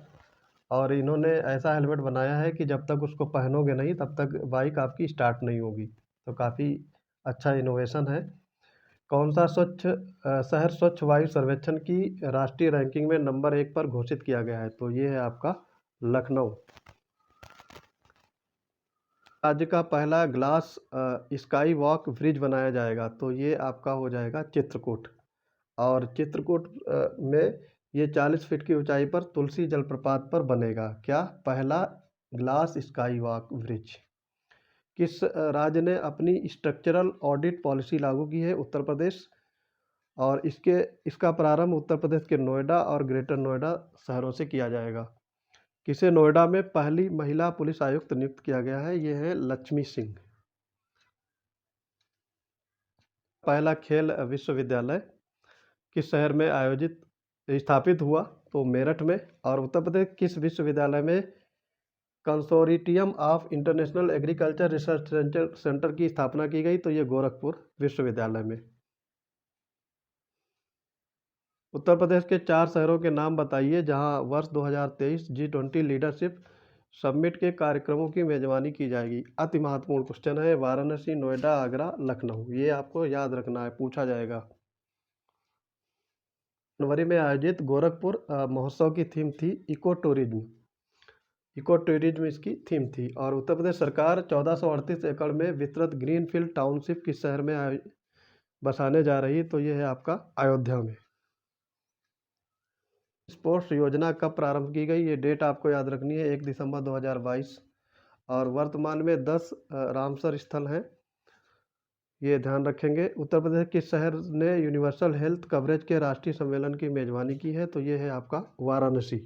S1: और इन्होंने ऐसा हेलमेट बनाया है कि जब तक उसको पहनोगे नहीं तब तक बाइक आपकी स्टार्ट नहीं होगी। तो काफ़ी अच्छा इनोवेशन है। कौन सा शहर स्वच्छ वायु सर्वेक्षण की राष्ट्रीय रैंकिंग में नंबर 1 पर घोषित किया गया है? तो ये है आपका लखनऊ। राज्य का पहला ग्लास स्काई वॉक ब्रिज बनाया जाएगा? तो ये आपका हो जाएगा चित्रकूट। और चित्रकूट में ये 40 फीट की ऊंचाई पर तुलसी जलप्रपात पर बनेगा। क्या? पहला ग्लास स्काई वॉक ब्रिज। किस राज्य ने अपनी स्ट्रक्चरल ऑडिट पॉलिसी लागू की है? उत्तर प्रदेश। और इसका प्रारंभ उत्तर प्रदेश के नोएडा और ग्रेटर नोएडा शहरों से किया जाएगा। किसे नोएडा में पहली महिला पुलिस आयुक्त नियुक्त किया गया है? ये है लक्ष्मी सिंह। पहला खेल विश्वविद्यालय किस शहर में स्थापित हुआ? तो मेरठ में। और उत्तर प्रदेश किस विश्वविद्यालय में consortium of international agriculture research centre की स्थापना की गई? तो ये गोरखपुर विश्वविद्यालय में। उत्तर प्रदेश के 4 शहरों के नाम बताइए जहां वर्ष 2023 G20 लीडरशिप समिट के कार्यक्रमों की मेजबानी की जाएगी। अति महत्वपूर्ण क्वेश्चन है। वाराणसी, नोएडा, आगरा, लखनऊ। ये आपको याद रखना है, पूछा जाएगा। जनवरी में आयोजित गोरखपुर महोत्सव की थीम थी इको टूरिज्म। इको टूरिज्म इसकी थीम थी। और उत्तर प्रदेश सरकार 1438 एकड़ में विस्तृत ग्रीनफील्ड टाउनशिप किस शहर में बसाने जा रही है? तो ये है आपका अयोध्या में। स्पोर्ट्स योजना कब प्रारंभ की गई? ये डेट आपको याद रखनी है, 1 दिसंबर 2022। और वर्तमान में 10 रामसर स्थल हैं, ये ध्यान रखेंगे। उत्तर प्रदेश किस शहर ने यूनिवर्सल हेल्थ कवरेज के राष्ट्रीय सम्मेलन की मेजबानी की है? तो ये है आपका वाराणसी।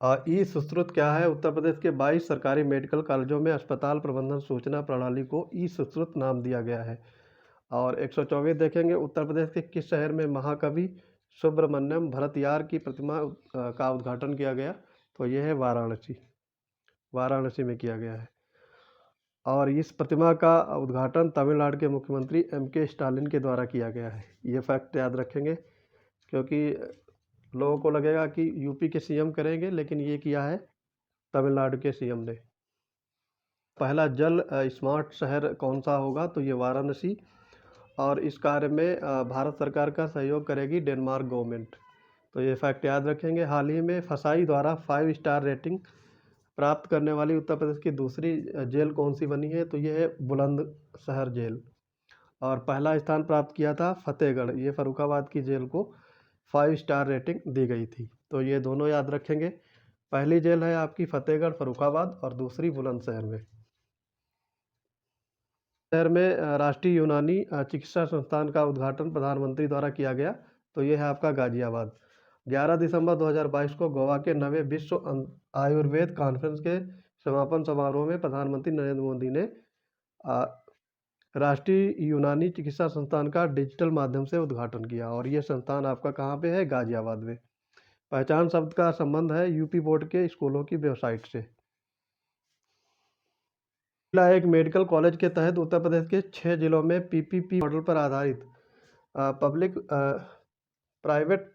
S1: ई सुश्रुत क्या है? उत्तर प्रदेश के 22 सरकारी मेडिकल कॉलेजों में अस्पताल प्रबंधन सूचना प्रणाली को ई सुश्रुत नाम दिया गया है। और 124 देखेंगे, उत्तर प्रदेश के किस शहर में महाकवि सुब्रमण्यम भरतियार की प्रतिमा का उद्घाटन किया गया? तो यह है वाराणसी। वाराणसी में किया गया है। और इस प्रतिमा का उद्घाटन तमिलनाडु के मुख्यमंत्री M.K. स्टालिन के द्वारा किया गया है। ये फैक्ट याद रखेंगे, क्योंकि लोगों को लगेगा कि यूपी के सीएम करेंगे, लेकिन ये किया है तमिलनाडु के सीएम ने। पहला जल स्मार्ट शहर कौन सा होगा? तो ये वाराणसी। और इस कार्य में भारत सरकार का सहयोग करेगी डेनमार्क गवर्नमेंट। तो ये फैक्ट याद रखेंगे। हाल ही में फसाई द्वारा 5 स्टार रेटिंग प्राप्त करने वाली उत्तर प्रदेश की दूसरी जेल कौन सी बनी है? तो ये है बुलंदशहर जेल। और पहला स्थान प्राप्त किया था फतेहगढ़, ये फर्रुखाबाद की जेल को 5 स्टार रेटिंग दी गई थी। तो ये दोनों याद रखेंगे। पहली जेल है आपकी फतेहगढ़ फर्रुखाबाद और दूसरी बुलंदशहर में। शहर में राष्ट्रीय यूनानी चिकित्सा संस्थान का उद्घाटन प्रधानमंत्री द्वारा किया गया? तो ये है आपका गाजियाबाद। 11 दिसंबर 2022 को गोवा के 9वें विश्व आयुर्वेद कॉन्फ्रेंस के समापन समारोह में प्रधानमंत्री नरेंद्र मोदी ने राष्ट्रीय यूनानी चिकित्सा संस्थान का डिजिटल माध्यम से उद्घाटन किया। और ये संस्थान आपका कहाँ पे है? गाजियाबाद में। पहचान शब्द का संबंध है यूपी बोर्ड के स्कूलों की वेबसाइट से। एक मेडिकल कॉलेज के तहत उत्तर प्रदेश के 6 जिलों में PPP मॉडल पर आधारित पब्लिक प्राइवेट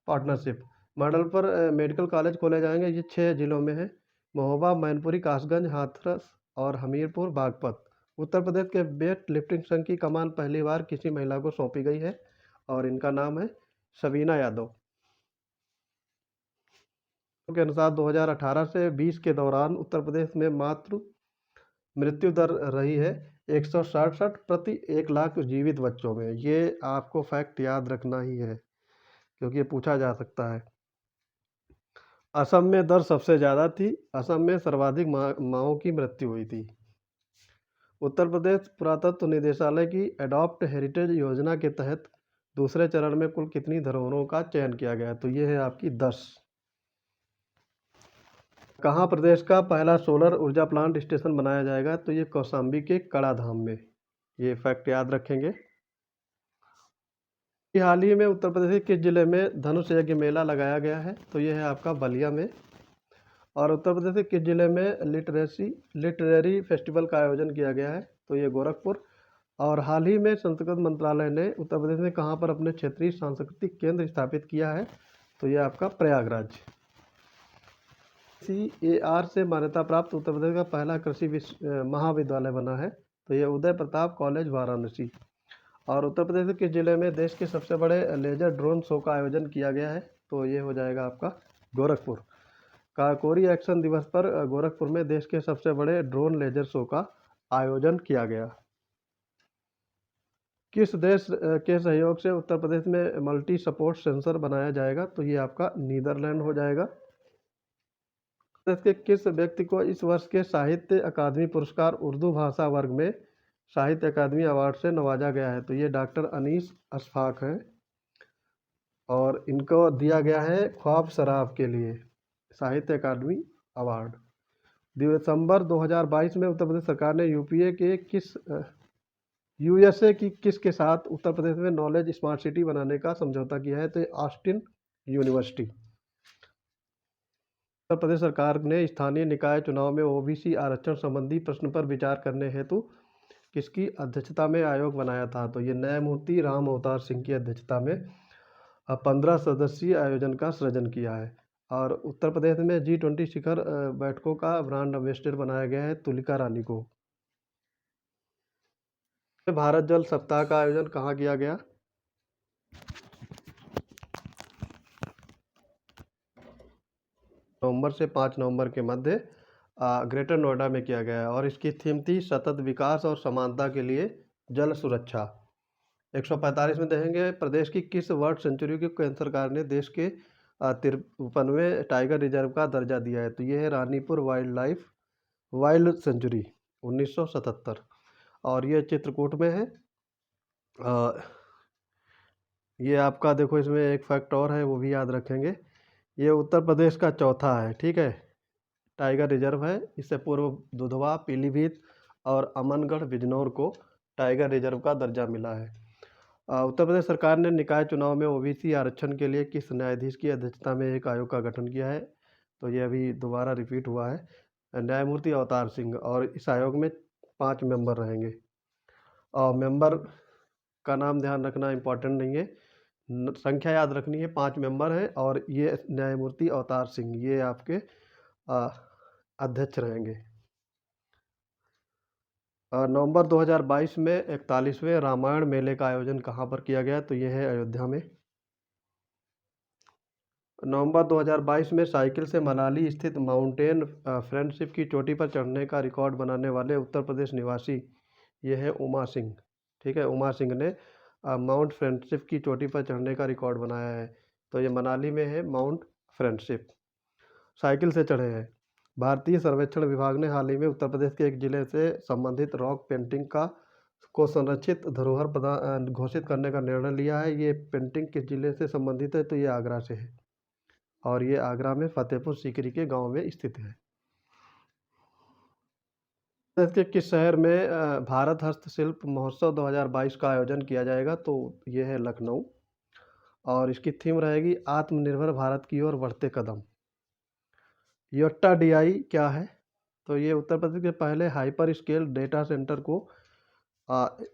S1: पार्टनरशिप मॉडल पर मेडिकल कॉलेज खोले जाएंगे। ये 6 जिलों में है, महोबा, मैनपुरी, कासगंज, हाथरस और हमीरपुर, बागपत। उत्तर प्रदेश के वेट लिफ्टिंग संघ की कमान पहली बार किसी महिला को सौंपी गई है और इनका नाम है सबीना यादव। के अनुसार 2018 से 20 के दौरान उत्तर प्रदेश में मातृ मृत्यु दर रही है 167 प्रति 1 लाख जीवित बच्चों में। ये आपको फैक्ट याद रखना ही है, क्योंकि ये पूछा जा सकता है। असम में दर सबसे ज़्यादा थी। असम में सर्वाधिक माँओं की मृत्यु हुई थी। उत्तर प्रदेश पुरातत्व निदेशालय की एडॉप्ट हेरिटेज योजना के तहत दूसरे चरण में कुल कितनी धरोहरों का चयन किया गया? तो ये है आपकी 10। कहाँ प्रदेश का पहला सोलर ऊर्जा प्लांट स्टेशन बनाया जाएगा? तो ये कौशाम्बी के कड़ाधाम में। ये फैक्ट याद रखेंगे। कि हाल ही में उत्तर प्रदेश के किस जिले में धनुष यज्ञ मेला लगाया गया है? तो ये है आपका बलिया में। और उत्तर प्रदेश के किस जिले में लिटरेरी फेस्टिवल का आयोजन किया गया है? तो ये गोरखपुर। और हाल ही में संस्कृत मंत्रालय ने उत्तर प्रदेश में कहाँ पर अपने क्षेत्रीय सांस्कृतिक केंद्र स्थापित किया है? तो ये आपका प्रयागराज। CAR से मान्यता प्राप्त उत्तर प्रदेश का पहला कृषि महाविद्यालय बना है। तो ये उदय प्रताप कॉलेज वाराणसी। और उत्तर प्रदेश के किस जिले में देश के सबसे बड़े लेजर ड्रोन शो का आयोजन किया गया है? तो ये हो जाएगा आपका गोरखपुर। काकोरी एक्शन दिवस पर गोरखपुर में देश के सबसे बड़े ड्रोन लेजर शो का आयोजन किया गया। किस देश के सहयोग से उत्तर प्रदेश में मल्टी सपोर्ट सेंसर बनाया जाएगा? तो ये आपका नीदरलैंड हो जाएगा। देश के किस व्यक्ति को इस वर्ष के साहित्य अकादमी पुरस्कार उर्दू भाषा वर्ग में साहित्य अकादमी अवार्ड से नवाजा गया है? तो ये डॉक्टर अनीस अशफाक हैं। और इनको दिया गया है ख्वाब शराब के लिए साहित्य अकादमी अवार्ड। दिसंबर 2022 में उत्तर प्रदेश सरकार ने USA की किसके साथ उत्तर प्रदेश में नॉलेज स्मार्ट सिटी बनाने का समझौता किया है? तो ऑस्टिन यूनिवर्सिटी। उत्तर प्रदेश सरकार ने स्थानीय निकाय चुनाव में OBC आरक्षण संबंधी प्रश्न पर विचार करने हेतु किसकी अध्यक्षता में आयोग बनाया था? तो ये न्यायमूर्ति राम अवतार सिंह की अध्यक्षता में 15 सदस्यीय आयोजन का सृजन किया है। और उत्तर प्रदेश में G20 शिखर बैठकों का ब्रांड एम्बेसडर बनाया गया है तुलिका रानी को। भारत जल सप्ताह का आयोजन कहाँ किया गया? नवंबर से 5 नवंबर के मध्य ग्रेटर नोएडा में किया गया है। और इसकी थीम थी सतत विकास और समानता के लिए जल सुरक्षा। 145 में देखेंगे प्रदेश की किस बर्ड सेंचुरी को केंद्र सरकार ने देश के 53वें टाइगर रिजर्व का दर्जा दिया है? तो ये है रानीपुर वाइल्ड सेंचुरी 1977। और ये चित्रकूट में है। ये आपका देखो इसमें एक फैक्ट और है वो भी याद रखेंगे। ये उत्तर प्रदेश का चौथा है, ठीक है, टाइगर रिजर्व है। इससे पूर्व दुधवा, पीलीभीत और अमनगढ़ बिजनौर को टाइगर रिजर्व का दर्जा मिला है। उत्तर प्रदेश सरकार ने निकाय चुनाव में OBC आरक्षण के लिए किस न्यायाधीश की अध्यक्षता में एक आयोग का गठन किया है? तो ये अभी दोबारा रिपीट हुआ है, न्यायमूर्ति अवतार सिंह। और इस आयोग में 5 मेंबर रहेंगे। और मेंबर का नाम ध्यान रखना इम्पोर्टेंट नहीं है, संख्या याद रखनी है। 5 मेंबर हैं और ये न्यायमूर्ति अवतार सिंह ये आपके अध्यक्ष रहेंगे। नवंबर 2022 में 41वें रामायण मेले का आयोजन कहाँ पर किया गया? तो यह है अयोध्या में। नवंबर 2022 में साइकिल से मनाली स्थित माउंटेन फ्रेंडशिप की चोटी पर चढ़ने का रिकॉर्ड बनाने वाले उत्तर प्रदेश निवासी ये है उमा सिंह, ठीक है। उमा सिंह ने माउंट फ्रेंडशिप की चोटी पर चढ़ने का रिकॉर्ड बनाया है। तो ये मनाली में है माउंट फ्रेंडशिप, साइकिल से चढ़े हैं। भारतीय सर्वेक्षण विभाग ने हाल ही में उत्तर प्रदेश के एक जिले से संबंधित रॉक पेंटिंग को संरक्षित धरोहर घोषित करने का निर्णय लिया है। ये पेंटिंग किस जिले से संबंधित है? तो ये आगरा से है और ये आगरा में फतेहपुर सीकरी के गांव में स्थित है। प्रदेश के किस शहर में भारत हस्तशिल्प महोत्सव 2022 का आयोजन किया जाएगा? तो ये है लखनऊ। और इसकी थीम रहेगी आत्मनिर्भर भारत की ओर बढ़ते कदम। योट्टा DI क्या है? तो ये उत्तर प्रदेश के पहले हाइपर स्केल डेटा सेंटर को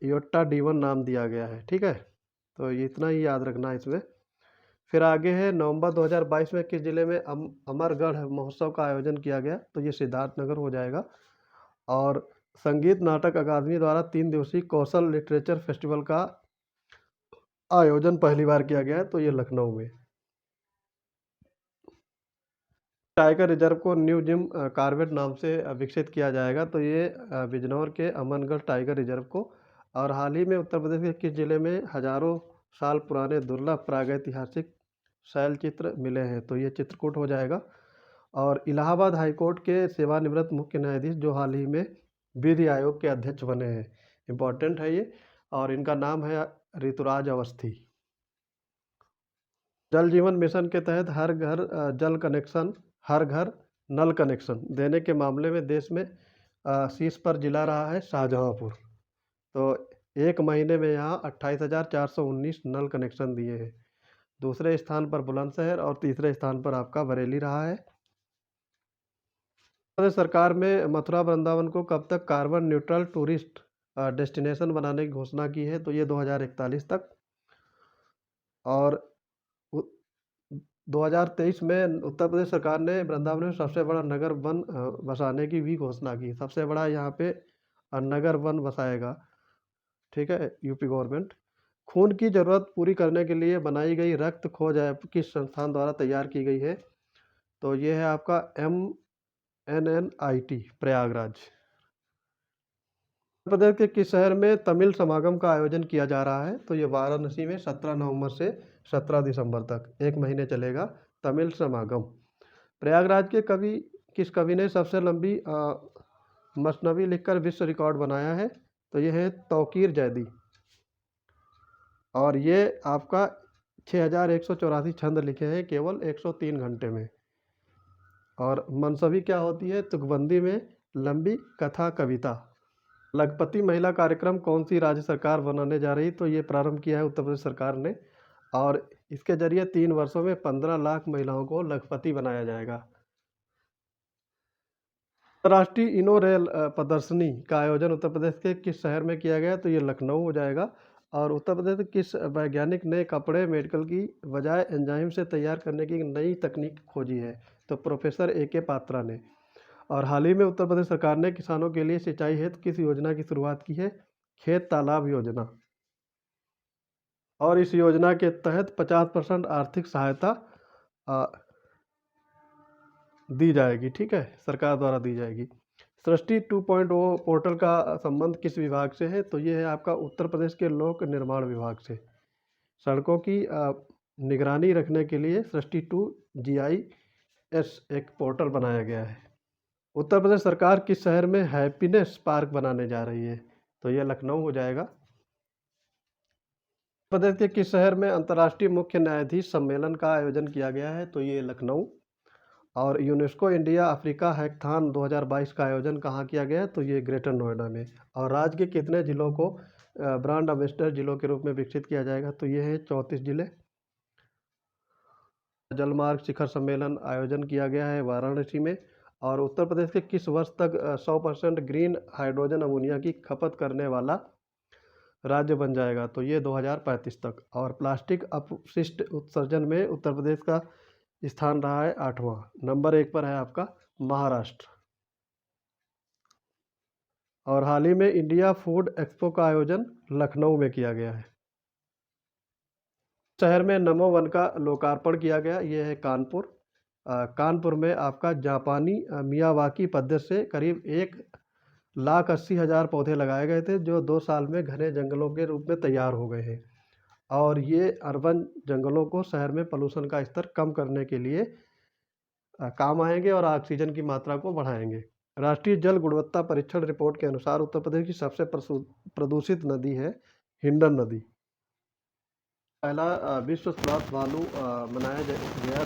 S1: योट्टा D1 नाम दिया गया है, ठीक है। तो ये इतना ही याद रखना है इसमें। फिर आगे है नवंबर 2022 में किस जिले में अमरगढ़ महोत्सव का आयोजन किया गया? तो ये सिद्धार्थनगर हो जाएगा। और संगीत नाटक अकादमी द्वारा 3 दिवसीय कौशल लिटरेचर फेस्टिवल का आयोजन पहली बार किया गया है। तो ये लखनऊ में। टाइगर रिजर्व को न्यू जिम कॉर्बेट नाम से विकसित किया जाएगा। तो ये बिजनौर के अमनगढ़ टाइगर रिजर्व को। और हाल ही में उत्तर प्रदेश के किस जिले में हजारों साल पुराने दुर्लभ प्रागैतिहासिक शैल चित्र मिले हैं? तो ये चित्रकूट हो जाएगा। और इलाहाबाद हाईकोर्ट के सेवानिवृत्त मुख्य न्यायाधीश जो हाल ही में विधि आयोग के अध्यक्ष बने हैं, इम्पोर्टेंट है ये, और इनका नाम है ऋतुराज अवस्थी। जल जीवन मिशन के तहत हर घर जल कनेक्शन, हर घर नल कनेक्शन देने के मामले में देश में शीर्ष पर जिला रहा है शाहजहाँपुर। तो एक महीने में यहाँ 28,419 नल कनेक्शन दिए हैं। दूसरे स्थान पर बुलंदशहर और तीसरे स्थान पर आपका बरेली रहा है। प्रदेश सरकार में मथुरा वृंदावन को कब तक कार्बन न्यूट्रल टूरिस्ट डेस्टिनेशन बनाने की घोषणा की है, तो ये 2041 तक। और 2023 में उत्तर प्रदेश सरकार ने वृंदावन में सबसे बड़ा नगर वन बसाने की भी घोषणा की। सबसे बड़ा यहाँ पे नगर वन बसाएगा, ठीक है, यूपी गवर्नमेंट। खून की जरूरत पूरी करने के लिए बनाई गई रक्त खोज ऐप किस संस्थान द्वारा तैयार की गई है, तो ये है आपका MNNIT प्रयागराज। उत्तर प्रदेश के किस शहर में तमिल समागम का आयोजन किया जा रहा है, तो ये वाराणसी में 17 नवंबर से 17 दिसंबर तक 1 महीने चलेगा तमिल समागम। प्रयागराज के कवि किस कवि ने सबसे लंबी मसनवी लिखकर विश्व रिकॉर्ड बनाया है, तो ये है तौकीर जैदी। और ये आपका 6184 छंद लिखे हैं केवल 103 घंटे में। और मनसवी क्या होती है, तुकबंदी में लंबी कथा कविता। लखपति महिला कार्यक्रम कौन सी राज्य सरकार बनाने जा रही, तो ये प्रारंभ किया है उत्तर प्रदेश सरकार ने। और इसके जरिए 3 वर्षों में 15 लाख महिलाओं को लखपति बनाया जाएगा। अंतर्राष्ट्रीय इनो रेल प्रदर्शनी का आयोजन उत्तर प्रदेश के किस शहर में किया गया, तो ये लखनऊ हो जाएगा। और उत्तर प्रदेश के किस वैज्ञानिक ने कपड़े मेडिकल की बजाय एंजाइम से तैयार करने की नई तकनीक खोजी है, तो प्रोफेसर AK पात्रा ने। और हाल ही में उत्तर प्रदेश सरकार ने किसानों के लिए सिंचाई हेतु किस योजना की शुरुआत की है, खेत तालाब योजना। और इस योजना के तहत 50% आर्थिक सहायता आ, दी जाएगी, ठीक है, सरकार द्वारा दी जाएगी। सृष्टि 2.0 पोर्टल का संबंध किस विभाग से है, तो ये है आपका उत्तर प्रदेश के लोक निर्माण विभाग से। सड़कों की निगरानी रखने के लिए सृष्टि 2 GIS एक पोर्टल बनाया गया है। उत्तर प्रदेश सरकार किस शहर में हैप्पीनेस पार्क बनाने जा रही है, तो ये लखनऊ हो जाएगा। प्रदेश के किस शहर में अंतर्राष्ट्रीय मुख्य न्यायाधीश सम्मेलन का आयोजन किया गया है, तो ये लखनऊ। और यूनेस्को इंडिया अफ्रीका हैकथॉन 2022 का आयोजन कहाँ किया गया है, तो ये ग्रेटर नोएडा में। और राज्य के कितने जिलों को ब्रांड एम्बेसडर जिलों के रूप में विकसित किया जाएगा, तो ये है 34 जिले। जलमार्ग शिखर सम्मेलन आयोजन किया गया है वाराणसी में। और उत्तर प्रदेश के किस वर्ष तक 100% ग्रीन हाइड्रोजन अमोनिया की खपत करने वाला राज्य बन जाएगा, तो ये 2035 तक। और प्लास्टिक अपशिष्ट उत्सर्जन में उत्तर प्रदेश का स्थान रहा है 8वां। नंबर 1 पर है आपका महाराष्ट्र। और हाल ही में इंडिया फूड एक्सपो का आयोजन लखनऊ में किया गया है। शहर में नमो वन का लोकार्पण किया गया, ये है कानपुर। कानपुर में आपका जापानी मियावाकी पद्धति से करीब 1,80,000 पौधे लगाए गए थे, जो 2 साल में घने जंगलों के रूप में तैयार हो गए हैं। और ये अर्बन जंगलों को शहर में पोल्यूशन का स्तर कम करने के लिए काम आएंगे और ऑक्सीजन की मात्रा को बढ़ाएंगे। राष्ट्रीय जल गुणवत्ता परीक्षण रिपोर्ट के अनुसार उत्तर प्रदेश की सबसे प्रदूषित नदी है हिंडन नदी। पहला विश्व स्लॉथ भालू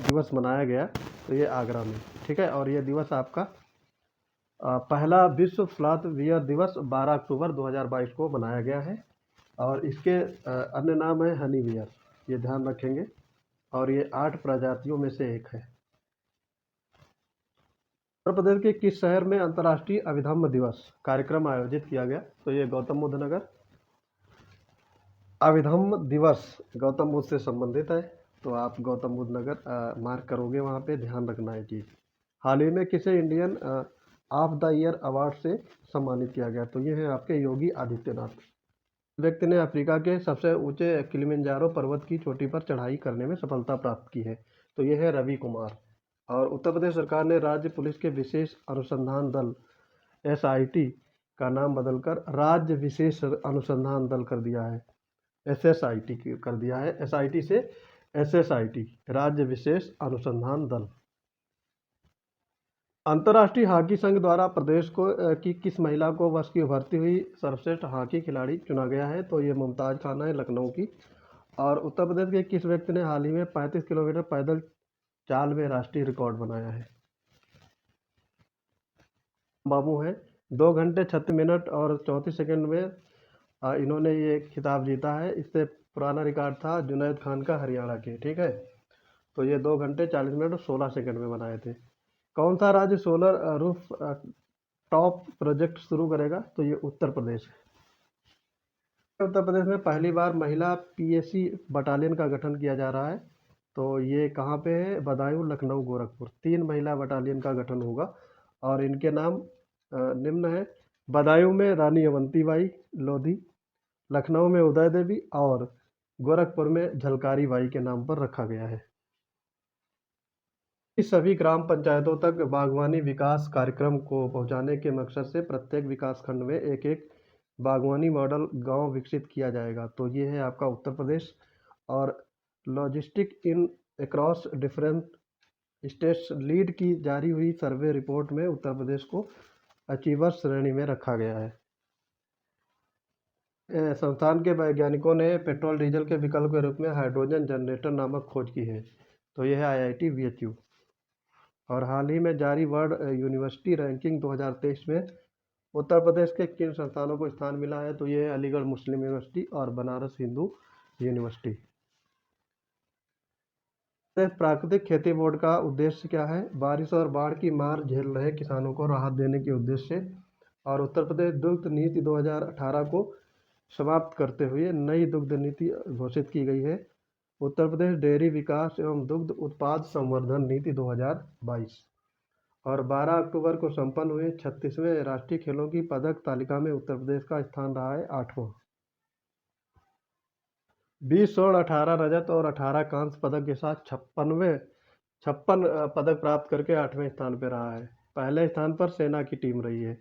S1: दिवस मनाया गया, तो ये आगरा में, ठीक है। और ये दिवस आपका पहला विश्व स्लॉथ वियर दिवस 12 अक्टूबर 2022 को मनाया गया है। और इसके अन्य नाम है हनी वियर, ये ध्यान रखेंगे। और ये 8 प्रजातियों में से एक है। उत्तर प्रदेश के किस शहर में अंतर्राष्ट्रीय अभिधम्म दिवस कार्यक्रम आयोजित किया गया, तो ये गौतम बुद्ध नगर। अभिधम्म दिवस गौतम बुद्ध से संबंधित है, तो आप गौतम बुद्ध नगर मार्क करोगे, वहाँ पे ध्यान रखना है चीज़। हाल ही में किसे Indian of the year award से सम्मानित किया गया, तो ये है आपके योगी आदित्यनाथ। व्यक्ति ने अफ्रीका के सबसे ऊंचे किलिमंजारो पर्वत की चोटी पर चढ़ाई करने में सफलता प्राप्त की है, तो ये है रवि कुमार। और उत्तर प्रदेश सरकार ने राज्य पुलिस के विशेष अनुसंधान दल SIT का नाम बदलकर राज्य विशेष अनुसंधान दल कर दिया है, SSIT कर दिया है। SIT से SSIT राज्य विशेष अनुसंधान दल। अंतर्राष्ट्रीय हॉकी संघ द्वारा प्रदेश को की किस महिला को वर्ष की उभरती हुई सर्वश्रेष्ठ हॉकी खिलाड़ी चुना गया है, तो ये मुमताज़ खान है लखनऊ की। और उत्तर प्रदेश के किस व्यक्ति ने हाल ही में 35 किलोमीटर पैदल चाल में राष्ट्रीय रिकॉर्ड बनाया है, बाबू है। 2 घंटे 36 मिनट और 34 सेकंड में इन्होंने ये खिताब जीता है। इससे पुराना रिकॉर्ड था जुनैद खान का हरियाणा के, ठीक है। तो ये 2 घंटे 40 मिनट और 16 सेकंड में बनाए थे। कौन सा राज्य सोलर रूफ टॉप प्रोजेक्ट शुरू करेगा? तो ये उत्तर प्रदेश है। उत्तर प्रदेश में पहली बार महिला पीएसी बटालियन का गठन किया जा रहा है। तो ये कहाँ पे है? बदायूं, लखनऊ, गोरखपुर। 3 महिला बटालियन का गठन होगा और इनके नाम निम्न है। बदायूं में रानी अवंतीबाई लोधी, लखनऊ में उदय देवी और गोरखपुर में झलकारी बाई के नाम पर रखा गया है। इस सभी ग्राम पंचायतों तक बागवानी विकास कार्यक्रम को पहुंचाने के मकसद से प्रत्येक विकास खंड में एक एक बागवानी मॉडल गांव विकसित किया जाएगा। तो ये है आपका उत्तर प्रदेश। और लॉजिस्टिक इन अक्रॉस डिफरेंट स्टेट्स लीड की जारी हुई सर्वे रिपोर्ट में उत्तर प्रदेश को अचीवर्स श्रेणी में रखा गया है। संस्थान के वैज्ञानिकों ने पेट्रोल डीजल के विकल्प के रूप में हाइड्रोजन जनरेटर नामक खोज की है। तो यह है आईआईटी बीएचयू। और हाल ही में जारी वर्ल्ड यूनिवर्सिटी रैंकिंग 2023 में उत्तर प्रदेश के किन संस्थानों को स्थान मिला है? तो ये है अलीगढ़ मुस्लिम यूनिवर्सिटी और बनारस हिंदू यूनिवर्सिटी। प्राकृतिक खेती बोर्ड का उद्देश्य क्या है? बारिश और बाढ़ की मार झेल रहे किसानों को राहत देने के उद्देश्य से और उत्तर प्रदेश दुग्ध नीति 2018 को समाप्त करते हुए नई दुग्ध नीति घोषित की गई है। उत्तर प्रदेश डेयरी विकास एवं दुग्ध उत्पाद संवर्धन नीति 2022। और 12 अक्टूबर को संपन्न हुए 36वें राष्ट्रीय खेलों की पदक तालिका में उत्तर प्रदेश का स्थान रहा है 8वां। 20 स्वर्ण, 18 रजत और 18 कांस्य पदक के साथ 56 पदक प्राप्त करके 8वें स्थान पर रहा है। पहले स्थान पर सेना की टीम रही है।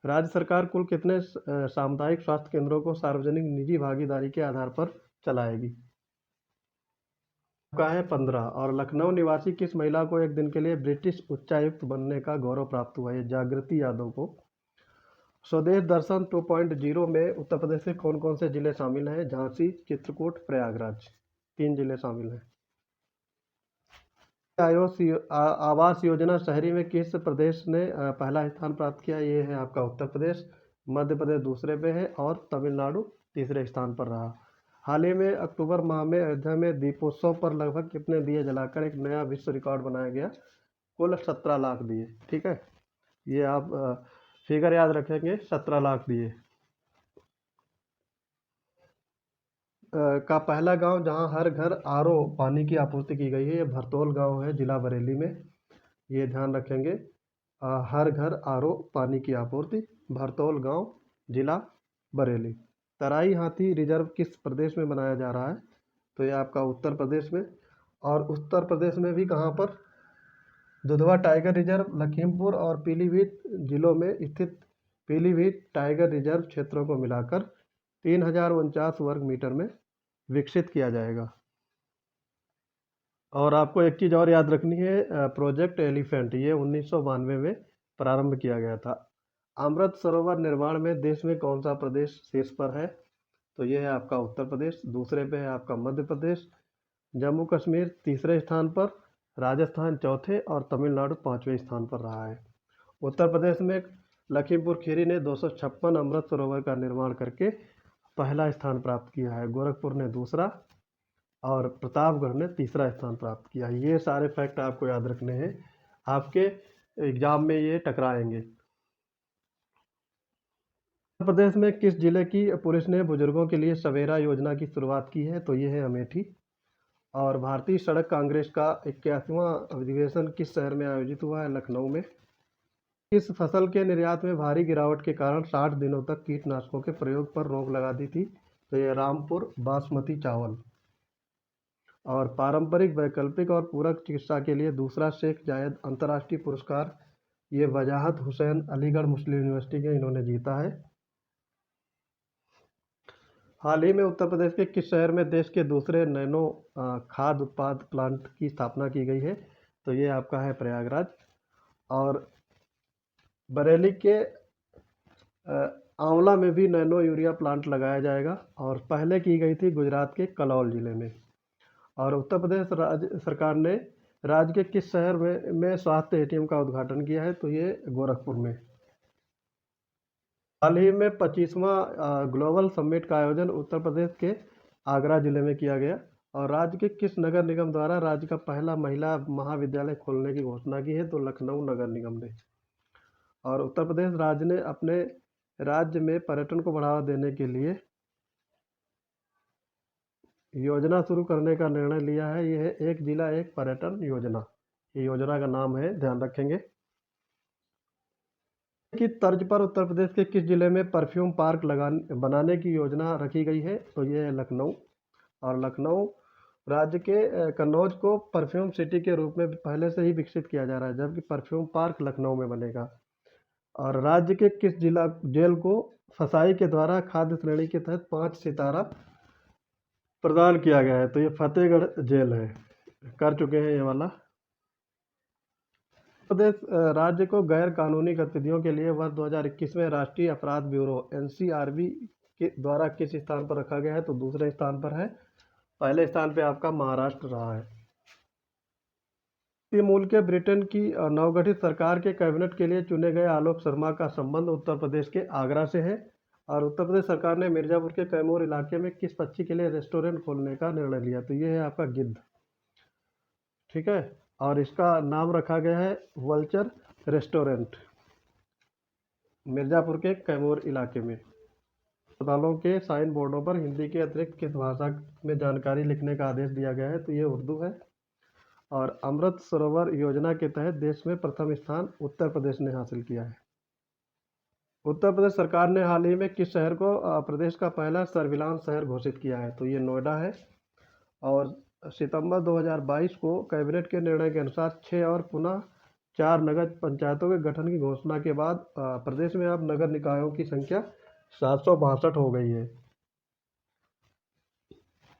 S1: राज्य सरकार कुल कितने सामुदायिक स्वास्थ्य केंद्रों को सार्वजनिक निजी भागीदारी के आधार पर चलाएगी? का है 15। और लखनऊ निवासी किस महिला को एक दिन के लिए ब्रिटिश उच्चायुक्त बनने का गौरव प्राप्त हुआ है? जागृति यादव को। स्वदेश दर्शन 2.0 में उत्तर प्रदेश के कौन कौन से जिले शामिल हैं? झांसी, चित्रकूट, प्रयागराज। 3 जिले शामिल हैं। आवास योजना शहरी में किस प्रदेश ने पहला स्थान प्राप्त किया? ये है आपका उत्तर प्रदेश। मध्य प्रदेश दूसरे पे है और तमिलनाडु तीसरे स्थान पर रहा। हाल ही में अक्टूबर माह में अयोध्या में दीपोत्सव पर लगभग कितने दिए जलाकर एक नया विश्व रिकॉर्ड बनाया गया? कुल 17 लाख दिए, ठीक है। ये आप फिगर याद रखेंगे, 17 लाख दिए। का पहला गांव जहां हर घर आरओ पानी की आपूर्ति की गई है, ये भरतौल गांव है, जिला बरेली में। ये ध्यान रखेंगे, हर घर आरओ पानी की आपूर्ति, भरतौल गांव, जिला बरेली। तराई हाथी रिजर्व किस प्रदेश में बनाया जा रहा है? तो ये आपका उत्तर प्रदेश में। और उत्तर प्रदेश में भी कहाँ पर? दुधवा टाइगर रिजर्व लखीमपुर और पीलीभीत जिलों में स्थित पीलीभीत टाइगर रिजर्व क्षेत्रों को मिलाकर 3049 वर्ग मीटर में विकसित किया जाएगा। और आपको एक चीज़ और याद रखनी है, प्रोजेक्ट एलिफेंट ये 1992 में प्रारंभ किया गया था। अमृत सरोवर निर्माण में देश में कौन सा प्रदेश शीर्ष पर है? तो ये है आपका उत्तर प्रदेश। दूसरे पे है आपका मध्य प्रदेश। जम्मू कश्मीर तीसरे स्थान पर, राजस्थान चौथे और तमिलनाडु 5वें स्थान पर रहा है। उत्तर प्रदेश में लखीमपुर खीरी ने 256 अमृत सरोवर का निर्माण करके पहला स्थान प्राप्त किया है। गोरखपुर ने दूसरा और प्रतापगढ़ ने तीसरा स्थान प्राप्त किया। ये सारे फैक्ट आपको याद रखने हैं, आपके एग्जाम में ये टकराएंगे। उत्तर प्रदेश में किस जिले की पुलिस ने बुजुर्गों के लिए सवेरा योजना की शुरुआत की है? तो ये है अमेठी। और भारतीय सड़क कांग्रेस का 81वां अधिवेशन किस शहर में आयोजित हुआ है? लखनऊ में। इस फसल के निर्यात में भारी गिरावट के कारण 60 दिनों तक कीटनाशकों के प्रयोग पर रोक लगा दी थी। तो ये रामपुर बासमती चावल। और पारंपरिक, वैकल्पिक और पूरक चिकित्सा के लिए दूसरा शेख जायद अंतर्राष्ट्रीय पुरस्कार ये वजाहत हुसैन अलीगढ़ मुस्लिम यूनिवर्सिटी के इन्होंने जीता है। हाल ही में उत्तर प्रदेश के किस शहर में देश के दूसरे नैनो खाद्य उत्पाद प्लांट की स्थापना की गई है? तो ये आपका है प्रयागराज। और बरेली के आंवला में भी नैनो यूरिया प्लांट लगाया जाएगा और पहले की गई थी गुजरात के कलौल जिले में। और उत्तर प्रदेश राज्य सरकार ने राज्य के किस शहर में स्वास्थ्य एटीएम का उद्घाटन किया है? तो ये गोरखपुर में। हाल ही में 25वां ग्लोबल समिट का आयोजन उत्तर प्रदेश के आगरा जिले में किया गया। और राज्य के किस नगर निगम द्वारा राज्य का पहला महिला महाविद्यालय खोलने की घोषणा की है? तो लखनऊ नगर निगम ने। और उत्तर प्रदेश राज्य ने अपने राज्य में पर्यटन को बढ़ावा देने के लिए योजना शुरू करने का निर्णय लिया है। यह है एक जिला एक पर्यटन योजना। ये योजना का नाम है, ध्यान रखेंगे। की तर्ज पर उत्तर प्रदेश के किस जिले में परफ्यूम पार्क बनाने की योजना रखी गई है? तो ये है लखनऊ। और लखनऊ राज्य के कन्नौज को परफ्यूम सिटी के रूप में पहले से ही विकसित किया जा रहा है, जबकि परफ्यूम पार्क लखनऊ में बनेगा। और राज्य के किस जिला जेल को फसाई के द्वारा खाद्य श्रेणी के तहत 5 सितारा प्रदान किया गया है? तो ये फतेहगढ़ जेल है, कर चुके हैं ये वाला। प्रदेश राज्य को गैर कानूनी गतिविधियों के लिए वर्ष 2021 में राष्ट्रीय अपराध ब्यूरो एनसीआरबी के द्वारा किस स्थान पर रखा गया है? तो दूसरे स्थान पर है। पहले स्थान पे आपका महाराष्ट्र रहा है। भारतीय मूल के ब्रिटेन की नवगठित सरकार के कैबिनेट के लिए चुने गए आलोक शर्मा का संबंध उत्तर प्रदेश के आगरा से है। और उत्तर प्रदेश सरकार ने मिर्जापुर के कैमूर इलाके में किस पक्षी के लिए रेस्टोरेंट खोलने का निर्णय लिया? तो ये है आपका गिद्ध, ठीक है। और इसका नाम रखा गया है वल्चर रेस्टोरेंट, मिर्जापुर के कैमूर इलाके में। अस्पतालों के साइन बोर्डों पर हिंदी के अतिरिक्त किस भाषा में जानकारी लिखने का आदेश दिया गया है? तो ये उर्दू है। और अमृत सरोवर योजना के तहत देश में प्रथम स्थान उत्तर प्रदेश ने हासिल किया है। उत्तर प्रदेश सरकार ने हाल ही में किस शहर को प्रदेश का पहला सर्विलांस शहर घोषित किया है? तो ये नोएडा है। और सितंबर 2022 को कैबिनेट के निर्णय के अनुसार 6 और पुनः 4 नगर पंचायतों के गठन की घोषणा के बाद प्रदेश में अब नगर निकायों की संख्या 762 हो गई है।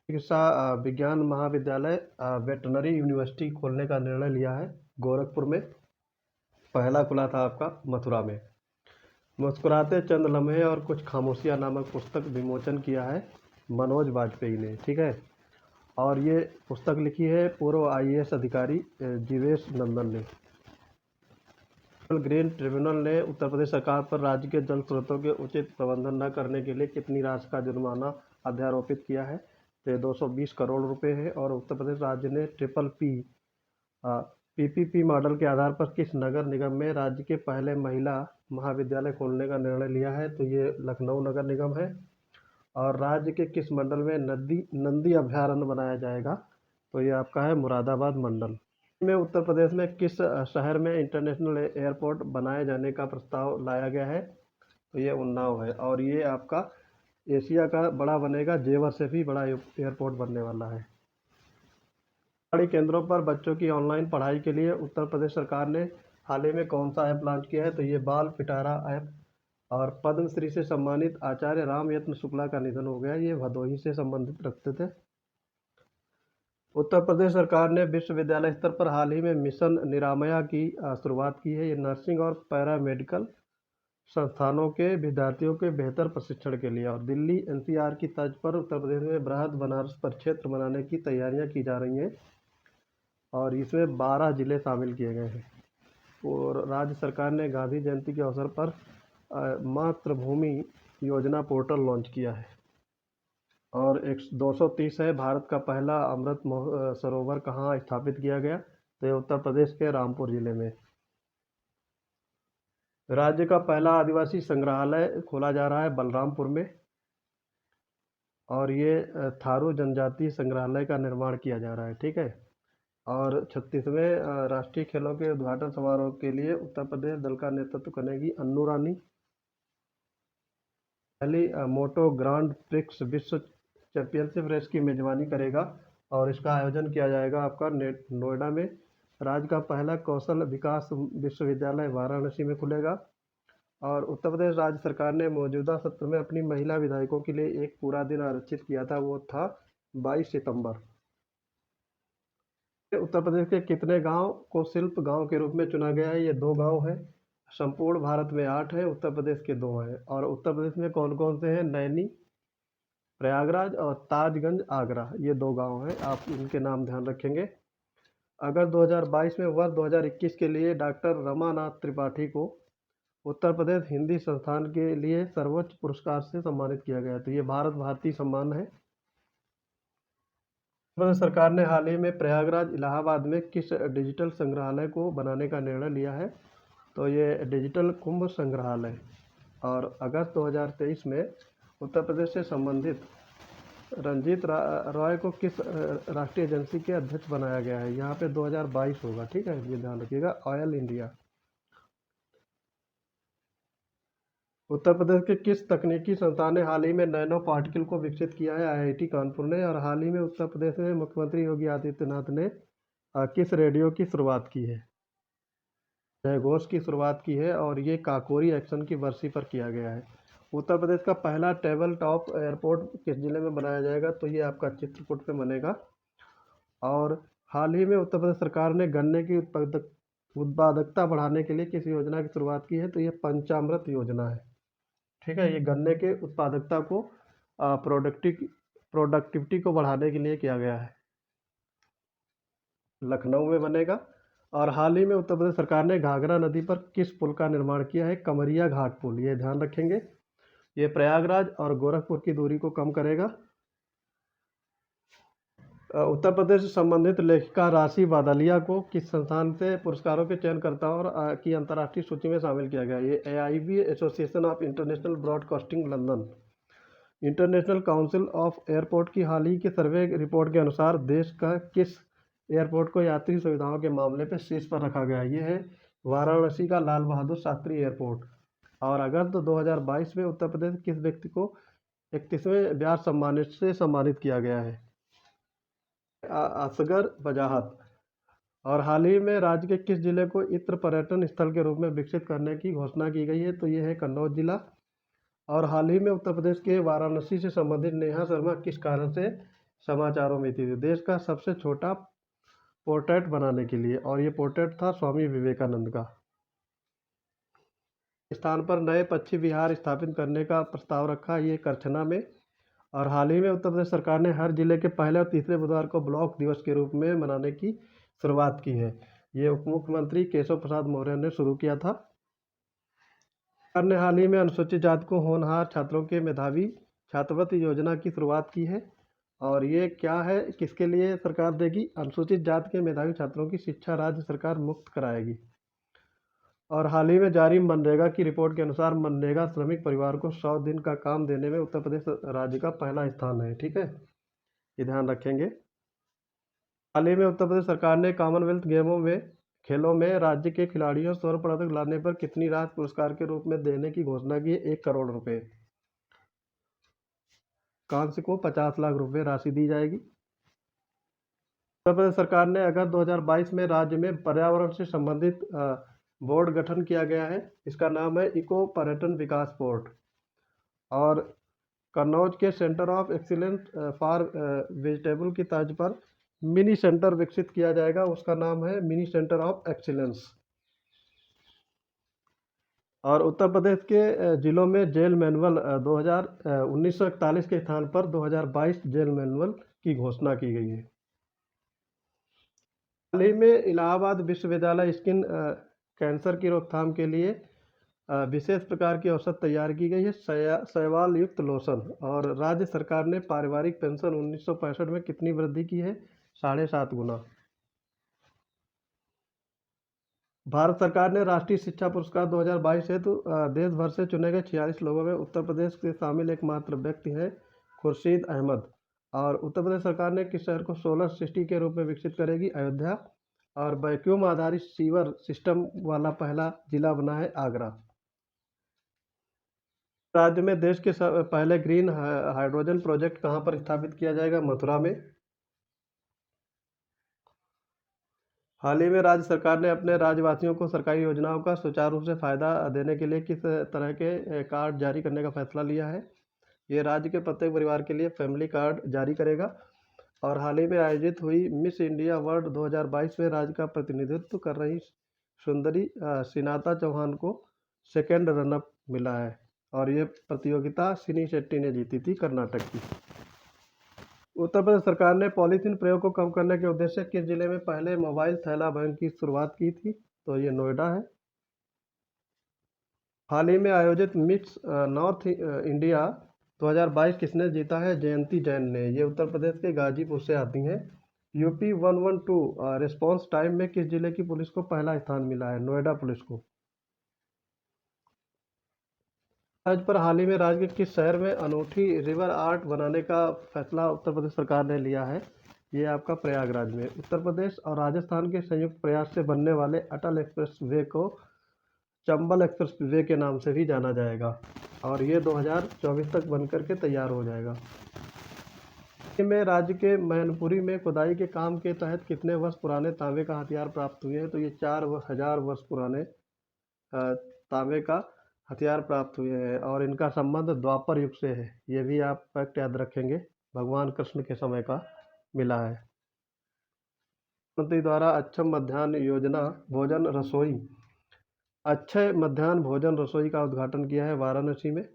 S1: चिकित्सा विज्ञान महाविद्यालय वेटनरी यूनिवर्सिटी खोलने का निर्णय लिया है गोरखपुर में। पहला खुला था आपका मथुरा में। मुस्कुराते चंद लम्हे और कुछ खामोशियां नामक पुस्तक विमोचन किया है मनोज वाजपेयी ने, ठीक है। और ये पुस्तक लिखी है पूर्व आईएएस अधिकारी जीवेश नंदन ने। ग्रीन ट्रिब्यूनल ने उत्तर प्रदेश सरकार पर राज्य के जल स्रोतों के उचित प्रबंधन न करने के लिए कितनी राशि का जुर्माना अध्यारोपित किया है? तो 220 करोड़ रुपए है। और उत्तर प्रदेश राज्य ने पीपीपी मॉडल के आधार पर किस नगर निगम में राज्य के पहले महिला महाविद्यालय खोलने का निर्णय लिया है? तो ये लखनऊ नगर निगम है। और राज्य के किस मंडल में नंदी अभयारण्य बनाया जाएगा? तो ये आपका है मुरादाबाद मंडल में। उत्तर प्रदेश में किस शहर में इंटरनेशनल एयरपोर्ट बनाए जाने का प्रस्ताव लाया गया है? तो ये उन्नाव है। और ये आपका एशिया का बड़ा बनेगा, जेवर से भी बड़ा एयरपोर्ट बनने वाला है। आंगनबाड़ी केंद्रों पर बच्चों की ऑनलाइन पढ़ाई के लिए उत्तर प्रदेश सरकार ने हाल ही में कौन सा ऐप लॉन्च किया है? तो ये बाल पिटारा ऐप। और पद्मश्री से सम्मानित आचार्य राम यत्न शुक्ला का निधन हो गया। ये भदोही से संबंधित रखते थे। उत्तर प्रदेश सरकार ने विश्वविद्यालय स्तर पर हाल ही में मिशन निरामया की शुरुआत की है। ये नर्सिंग और पैरामेडिकल संस्थानों के विद्यार्थियों के बेहतर प्रशिक्षण के लिए। और दिल्ली एनसीआर की तर्ज पर उत्तर प्रदेश में बृहद बनारस परिक्षेत्र बनाने की तैयारियां की जा रही हैं। और इसमें 12 जिले शामिल किए गए हैं। और राज्य सरकार ने गांधी जयंती के अवसर पर मातृभूमि योजना पोर्टल लॉन्च किया है। और 230 है भारत का पहला अमृत सरोवर कहाँ स्थापित किया गया? तो ये उत्तर प्रदेश के रामपुर जिले में। राज्य का पहला आदिवासी संग्रहालय खोला जा रहा है बलरामपुर में। और ये थारू जनजातीय संग्रहालय का निर्माण किया जा रहा है, ठीक है। और 36वें राष्ट्रीय खेलों के उद्घाटन समारोह के लिए उत्तर प्रदेश दल का नेतृत्व करेगी अन्नू रानी। पहली मोटो ग्रांड प्रिक्स विश्व चैंपियनशिप रेस की मेजबानी करेगा। और इसका आयोजन किया जाएगा आपका नोएडा में। राज्य का पहला कौशल विकास विश्वविद्यालय वाराणसी में खुलेगा। और उत्तर प्रदेश राज्य सरकार ने मौजूदा सत्र में अपनी महिला विधायकों के लिए एक पूरा दिन आरक्षित किया था, वो था 22 सितंबर। उत्तर प्रदेश के कितने गांव को शिल्प गांव के रूप में चुना गया है? ये 2 गांव है। संपूर्ण भारत में 8 है, उत्तर प्रदेश के 2 हैं। और उत्तर प्रदेश में कौन कौन से हैं? नैनी प्रयागराज और ताजगंज आगरा, ये 2 गांव हैं। आप इनके नाम ध्यान रखेंगे। अगस्त 2022 में वर्ष 2021 के लिए डॉक्टर रमानाथ त्रिपाठी को उत्तर प्रदेश हिंदी संस्थान के लिए सर्वोच्च पुरस्कार से सम्मानित किया गया। तो ये भारत भारती सम्मान है। उत्तर प्रदेश सरकार ने हाल ही में प्रयागराज इलाहाबाद में किस डिजिटल संग्रहालय को बनाने का निर्णय लिया है? तो ये डिजिटल कुंभ संग्रहालय। और अगस्त 2023 में उत्तर प्रदेश से संबंधित रंजीत रॉय को किस राष्ट्रीय एजेंसी के अध्यक्ष बनाया गया है? यहाँ पे 2022 होगा, ठीक है, ये ध्यान रखिएगा। Oil India. उत्तर प्रदेश के किस तकनीकी संस्थान ने हाल ही में नैनो पार्टिकल को विकसित किया है? आईआईटी कानपुर ने। और हाल ही में उत्तर प्रदेश में मुख्यमंत्री योगी आदित्यनाथ ने किस रेडियो की शुरुआत की है? जय घोष की शुरुआत की है, और ये काकोरी एक्शन की बरसी पर किया गया है। उत्तर प्रदेश का पहला टेबल टॉप एयरपोर्ट किस जिले में बनाया जाएगा? तो ये आपका चित्रकूट में बनेगा। और हाल ही में उत्तर प्रदेश सरकार ने गन्ने की उत्पादकता बढ़ाने के लिए किस योजना की शुरुआत की है? तो ये पंचामृत योजना है, ठीक है। ये गन्ने के उत्पादकता को प्रोडक्टिविटी को बढ़ाने के लिए किया गया है। लखनऊ में बनेगा। और हाल ही में उत्तर प्रदेश सरकार ने घाघरा नदी पर किस पुल का निर्माण किया है? कमरिया घाट पुल। ये ध्यान रखेंगे। ये प्रयागराज और गोरखपुर की दूरी को कम करेगा। उत्तर प्रदेश से संबंधित लेखिका राशि बादलिया को किस संस्थान से पुरस्कारों के चयनकर्ताओं की अंतर्राष्ट्रीय सूची में शामिल किया गया? ये AIB association of international broadcasting London. International council of airport की हाल ही के सर्वे रिपोर्ट के अनुसार देश का किस एयरपोर्ट को यात्री सुविधाओं के मामले पर शीर्ष पर रखा गया? ये है वाराणसी का लाल बहादुर शास्त्री एयरपोर्ट। और अगस्त 2022 में उत्तर प्रदेश किस व्यक्ति को 31वें व्यास सम्मान से सम्मानित किया गया है? असगर वजाहत। और हाल ही में राज्य के किस जिले को इत्र पर्यटन स्थल के रूप में विकसित करने की घोषणा की गई है? तो ये है कन्नौज जिला। और हाल ही में उत्तर प्रदेश के वाराणसी से संबंधित नेहा शर्मा किस कारण से समाचारों में थी? देश का सबसे छोटा पोर्ट्रेट बनाने के लिए, और ये पोर्ट्रेट था स्वामी विवेकानंद का। स्थान पर नए पक्षी विहार स्थापित करने का प्रस्ताव रखा, ये करछना में। और हाल ही में उत्तर प्रदेश सरकार ने हर जिले के पहले और तीसरे बुधवार को ब्लॉक दिवस के रूप में मनाने की शुरुआत की है। ये उप मुख्यमंत्री केशव प्रसाद मौर्य ने शुरू किया था। सरकार ने हाल ही में अनुसूचित जाति को होनहार छात्रों के मेधावी छात्रवृत्ति योजना की शुरुआत की है। और ये क्या है, किसके लिए सरकार देगी? अनुसूचित जाति के मेधावी छात्रों की शिक्षा राज्य सरकार मुफ्त कराएगी। और हाल ही में जारी मनरेगा की रिपोर्ट के अनुसार मनरेगा श्रमिक परिवार को 100 दिन का काम देने में उत्तर प्रदेश राज्य का पहला स्थान है, ठीक है, ये ध्यान रखेंगे। हाल ही में उत्तर प्रदेश सरकार ने कॉमनवेल्थ खेलों में राज्य के खिलाड़ियों स्वर्ण पदक लाने पर कितनी राशि पुरस्कार के रूप में देने की घोषणा की है? 1 करोड़ रुपए। कांस्य को 50 लाख रुपए राशि दी जाएगी। उत्तर प्रदेश सरकार ने अगस्त 2022 में राज्य में पर्यावरण से संबंधित बोर्ड गठन किया गया है। इसका नाम है इको पर्यटन विकास बोर्ड। और कन्नौज के centre of excellence for vegetable की तर्ज पर मिनी सेंटर विकसित किया जाएगा, उसका नाम है मिनी सेंटर ऑफ एक्सीलेंस। और उत्तर प्रदेश के जिलों में जेल मैनुअल 1941 के स्थान पर 2022 जेल मैनुअल की घोषणा की गई है। हाल ही में इलाहाबाद विश्वविद्यालय स्किन कैंसर की रोकथाम के लिए विशेष प्रकार की औषध तैयार की गई है, शैवाल युक्त लोशन। और राज्य सरकार ने पारिवारिक पेंशन 1965 में कितनी वृद्धि की है? 7.5 गुना। भारत सरकार ने राष्ट्रीय शिक्षा पुरस्कार 2022 हेतु देश भर से चुने गए 46 लोगों में उत्तर प्रदेश के शामिल एकमात्र व्यक्ति हैं खुर्शीद अहमद। और उत्तर प्रदेश सरकार ने किस शहर को सोलर सिटी के रूप में विकसित करेगी? अयोध्या। और वैक्यूम आधारित सीवर सिस्टम वाला पहला जिला बना है आगरा। राज्य में देश के पहले ग्रीन हाइड्रोजन प्रोजेक्ट कहां पर स्थापित किया जाएगा? मथुरा में। हाल ही में राज्य सरकार ने अपने राज्यवासियों को सरकारी योजनाओं का सुचारू रूप से फायदा देने के लिए किस तरह के कार्ड जारी करने का फैसला लिया है? ये राज्य के प्रत्येक परिवार के लिए फैमिली कार्ड जारी करेगा। और हाल ही में आयोजित हुई मिस इंडिया वर्ल्ड 2022 में राज्य का प्रतिनिधित्व कर रही सुंदरी सिनाता चौहान को सेकेंड रनअप मिला है। और ये प्रतियोगिता सिनी शेट्टी ने जीती थी, कर्नाटक की। उत्तर प्रदेश सरकार ने पॉलीथीन प्रयोग को कम करने के उद्देश्य से किस जिले में पहले मोबाइल थैला बैंक की शुरुआत की थी? तो ये नोएडा है। हाल ही में आयोजित मिस नॉर्थ इंडिया 2022 किसने जीता है? जयंती जैन ने। ये उत्तर प्रदेश के गाजीपुर से आती हैं। यूपी 112 रिस्पॉन्स टाइम में किस जिले की पुलिस को पहला स्थान मिला है? नोएडा पुलिस को। आज पर हाल ही में राज्य के किस शहर में अनूठी रिवर आर्ट बनाने का फैसला उत्तर प्रदेश सरकार ने लिया है? ये आपका प्रयागराज में। उत्तर प्रदेश और राजस्थान के संयुक्त प्रयास से बनने वाले अटल एक्सप्रेस वे को चंबल एक्सप्रेस वे के नाम से भी जाना जाएगा और ये 2024 तक बनकर के तैयार हो जाएगा। में राज्य के मैनपुरी में खुदाई के काम के तहत कितने वर्ष पुराने तांबे का हथियार प्राप्त हुए हैं? तो ये 4000 वर्ष पुराने तांबे का हथियार प्राप्त हुए हैं और इनका संबंध द्वापर युग से है। ये भी आप फैक्ट याद रखेंगे, भगवान कृष्ण के समय का मिला है। मुख्यमंत्री द्वारा अक्षम मध्याह्न योजना भोजन रसोई अक्षय मध्याह्न भोजन रसोई का उद्घाटन किया है वाराणसी में।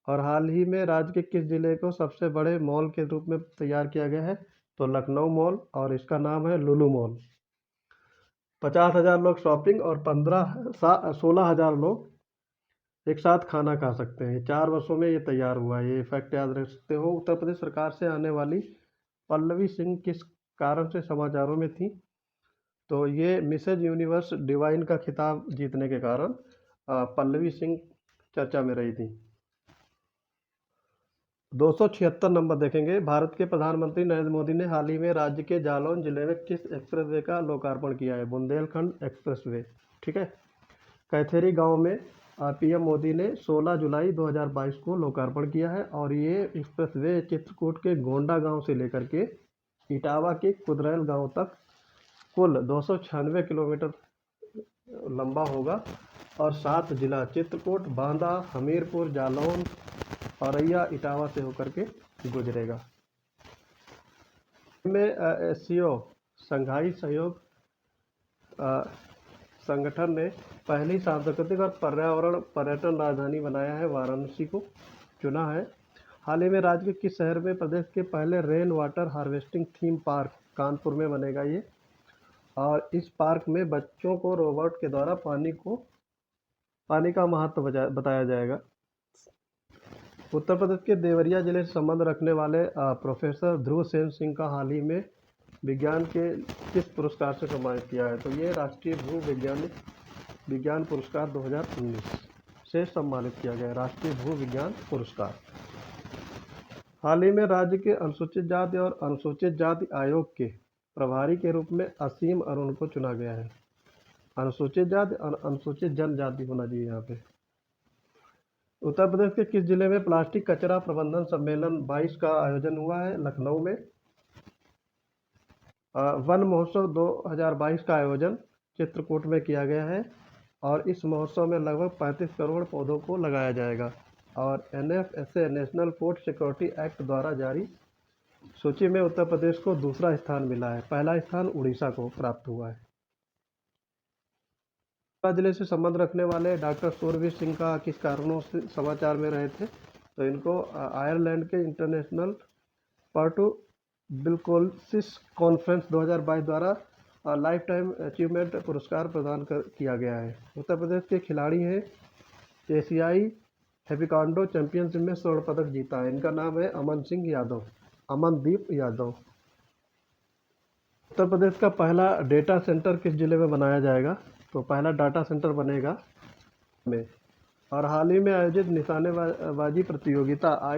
S1: और हाल ही में राज्य के किस जिले को सबसे बड़े मॉल के रूप में तैयार किया गया है? तो लखनऊ मॉल और इसका नाम है लुलु मॉल। 50,000 लोग शॉपिंग और 16,000 लोग एक साथ खाना खा सकते हैं। 4 वर्षों में ये तैयार हुआ है। ये फैक्ट याद रख सकते हो। उत्तर प्रदेश सरकार से आने वाली पल्लवी सिंह किस कारण से समाचारों में थी? तो ये मिसेज यूनिवर्स डिवाइन का खिताब जीतने के कारण पल्लवी सिंह चर्चा में रही थी। 276 नंबर देखेंगे। भारत के प्रधानमंत्री नरेंद्र मोदी ने हाल ही में राज्य के जालौन जिले में किस एक्सप्रेसवे का लोकार्पण किया है? बुंदेलखंड एक्सप्रेसवे। ठीक है। कैथेरी गांव में पीएम मोदी ने 16 जुलाई 2022 को लोकार्पण किया है और ये एक्सप्रेसवे चित्रकूट के गोंडा गांव से लेकर के इटावा के कुदरैल गांव तक कुल 296 किलोमीटर लंबा होगा और 7 जिला चित्रकूट, बांदा, हमीरपुर, जालौन, औरैया, इटावा से होकर के गुजरेगा। में एससीओ संघाई सहयोग संगठन ने पहली सांस्कृतिक और पर्यावरण पर्यटन राजधानी बनाया है वाराणसी को चुना है। हाल ही में राज्य के किस शहर में प्रदेश के पहले rain water harvesting theme park Kanpur में बनेगा ये, और इस पार्क में बच्चों को रोबोट के द्वारा पानी का महत्व बताया जाएगा। उत्तर प्रदेश के देवरिया जिले से संबंध रखने वाले प्रोफेसर ध्रुव सेन सिंह का हाल ही में विज्ञान के किस पुरस्कार से सम्मानित किया है? तो ये राष्ट्रीय भू विज्ञान पुरस्कार 2019 से सम्मानित किया गया है। राष्ट्रीय भू विज्ञान पुरस्कार। हाल ही में राज्य के अनुसूचित जाति और अनुसूचित जाति आयोग के प्रभारी के रूप में असीम अरुण को चुना गया है। अनुसूचित जाति और अनुसूचित जनजाति होना चाहिए यहाँ पे। उत्तर प्रदेश के किस जिले में प्लास्टिक कचरा प्रबंधन सम्मेलन 22 का आयोजन हुआ है? लखनऊ में। वन महोत्सव 2022 का आयोजन चित्रकूट में किया गया है और इस महोत्सव में लगभग 35 करोड़ पौधों को लगाया जाएगा और NFSA national food security act द्वारा जारी सूची में उत्तर प्रदेश को दूसरा स्थान मिला है। पहला स्थान उड़ीसा को प्राप्त हुआ है। जिले से संबंध रखने वाले डॉक्टर सूरवीर सिंह का किस कारणों से समाचार में रहे थे? तो इनको आयरलैंड के इंटरनेशनल पर्टू बिल्कोसिस कॉन्फ्रेंस 2022 द्वारा लाइफ टाइम अचीवमेंट पुरस्कार प्रदान किया गया है। उत्तर प्रदेश के खिलाड़ी हैं एशियाई हेपिकांडो चैंपियनशिप में स्वर्ण पदक जीता है। इनका नाम है अमनदीप यादव। उत्तर प्रदेश का पहला डेटा सेंटर किस जिले में बनाया जाएगा? तो पहला डाटा सेंटर बनेगा में। और हाल ही में आयोजित निशानेबाजी प्रतियोगिता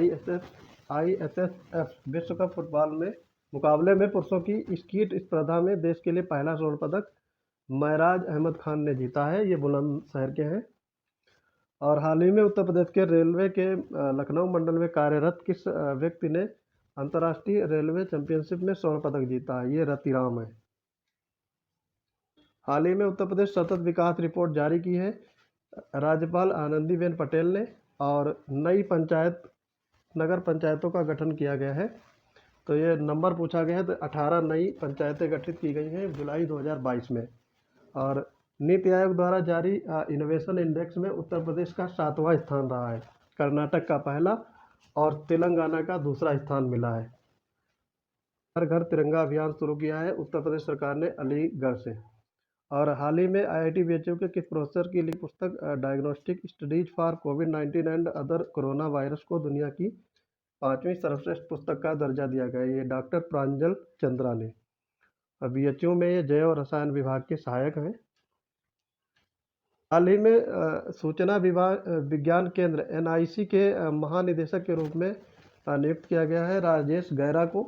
S1: ISSF विश्व कप फुटबॉल में मुकाबले में पुरुषों की स्कीट स्पर्धा में देश के लिए पहला स्वर्ण पदक महराज अहमद खान ने जीता है। ये बुलंदशहर के हैं। और हाल ही में उत्तर प्रदेश के रेलवे के लखनऊ मंडल में कार्यरत किस व्यक्ति ने अंतर्राष्ट्रीय रेलवे चैंपियनशिप में स्वर्ण पदक जीता है? ये रतिराम है। हाल ही में उत्तर प्रदेश सतत विकास रिपोर्ट जारी की है राज्यपाल आनंदीबेन पटेल ने और नई नगर पंचायतों का गठन किया गया है। तो ये नंबर पूछा गया है तो 18 नई पंचायतें गठित की गई हैं जुलाई 2022 में। और नीति आयोग द्वारा जारी इनोवेशन इंडेक्स में उत्तर प्रदेश का 7वां स्थान रहा है, कर्नाटक का पहला और तेलंगाना का दूसरा स्थान मिला है। हर घर तिरंगा अभियान शुरू किया है उत्तर प्रदेश सरकार ने अलीगढ़ से। और हाल ही में आईआईटी बीएचयू के किस प्रोफेसर की लिखी पुस्तक diagnostic studies for covid and other corona virus को दुनिया की 5वीं सर्वश्रेष्ठ पुस्तक का दर्जा दिया गया है? ये डॉक्टर प्रांजल चंद्रा ने। बीएचयू में ये जैव रसायन विभाग के सहायक हैं। हाल ही में सूचना विज्ञान केंद्र एनआईसी के महानिदेशक के रूप में नियुक्त किया गया है राजेश गैरा को।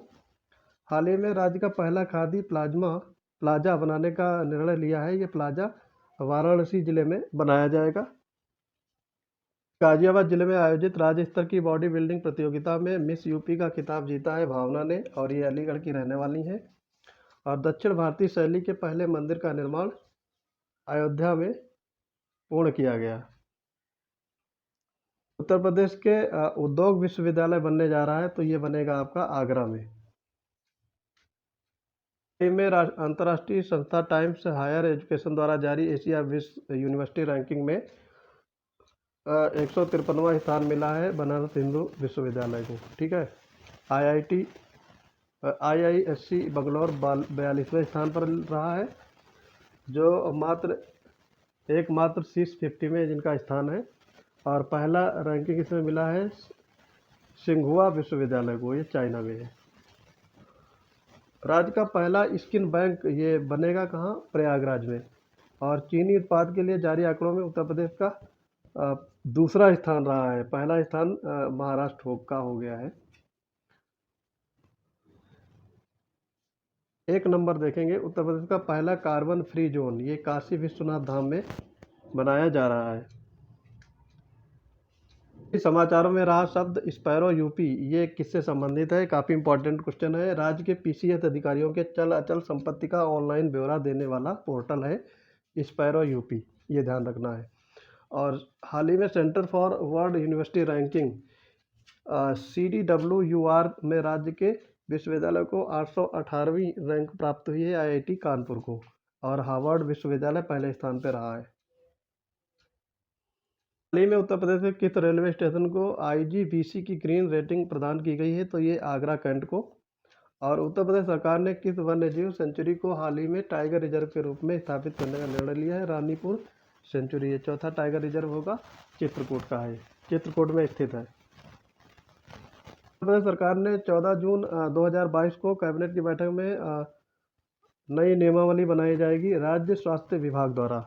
S1: हाल ही में राज्य का पहला खादी प्लाजा बनाने का निर्णय लिया है। ये प्लाजा वाराणसी जिले में बनाया जाएगा। गाजियाबाद जिले में आयोजित राज्य स्तर की बॉडी बिल्डिंग प्रतियोगिता में मिस यूपी का खिताब जीता है भावना ने, और ये अलीगढ़ की रहने वाली हैं। और दक्षिण भारतीय शैली के पहले मंदिर का निर्माण अयोध्या में पूर्ण किया गया। उत्तर प्रदेश के उद्योग विश्वविद्यालय बनने जा रहा है, तो ये बनेगा आपका आगरा में। में अंतर्राष्ट्रीय संस्था टाइम्स हायर एजुकेशन द्वारा जारी एशिया विश्व यूनिवर्सिटी रैंकिंग में 153वां स्थान मिला है बनारस हिंदू विश्वविद्यालय को। ठीक है। IISc बंगलौर 42वें स्थान पर रहा है, जो एकमात्र शीर्ष 50 में जिनका स्थान है। और पहला रैंकिंग इसमें मिला है सिंघुआ विश्वविद्यालय को, ये चाइना में है। राज्य का पहला स्किन बैंक ये बनेगा कहाँ? प्रयागराज में। और चीनी उत्पाद के लिए जारी आंकड़ों में उत्तर प्रदेश का दूसरा स्थान रहा है, पहला स्थान महाराष्ट्र का हो गया है। एक नंबर देखेंगे, उत्तर प्रदेश का पहला कार्बन फ्री जोन ये काशी विश्वनाथ धाम में बनाया जा रहा है। इस समाचारों में रहा शब्द स्पैरो यूपी, ये किससे संबंधित है? काफ़ी इंपॉर्टेंट क्वेश्चन है। राज्य के पीसीएस अधिकारियों के चल अचल संपत्ति का ऑनलाइन ब्यौरा देने वाला पोर्टल है स्पैरो यूपी, ये ध्यान रखना है। और हाल ही में centre for world university ranking CDWUR में राज्य के विश्वविद्यालय को 818वीं रैंक प्राप्त हुई है IIT कानपुर को, और हार्वर्ड विश्वविद्यालय पहले स्थान पर रहा है। हाल ही में उत्तर प्रदेश के किस रेलवे स्टेशन को IGBC की ग्रीन रेटिंग प्रदान की गई है? तो ये आगरा कैंट को। और उत्तर प्रदेश सरकार ने किस वन्यजीव सेंचुरी को हाल ही में टाइगर रिजर्व के रूप में स्थापित करने का निर्णय लिया है? रानीपुर सेंचुरी। ये चौथा टाइगर रिजर्व होगा, चित्रकूट का है, चित्रकूट में स्थित है। उत्तर प्रदेश सरकार ने 14 जून 2022 को कैबिनेट की बैठक में नई नियमावली बनाई जाएगी राज्य स्वास्थ्य विभाग द्वारा।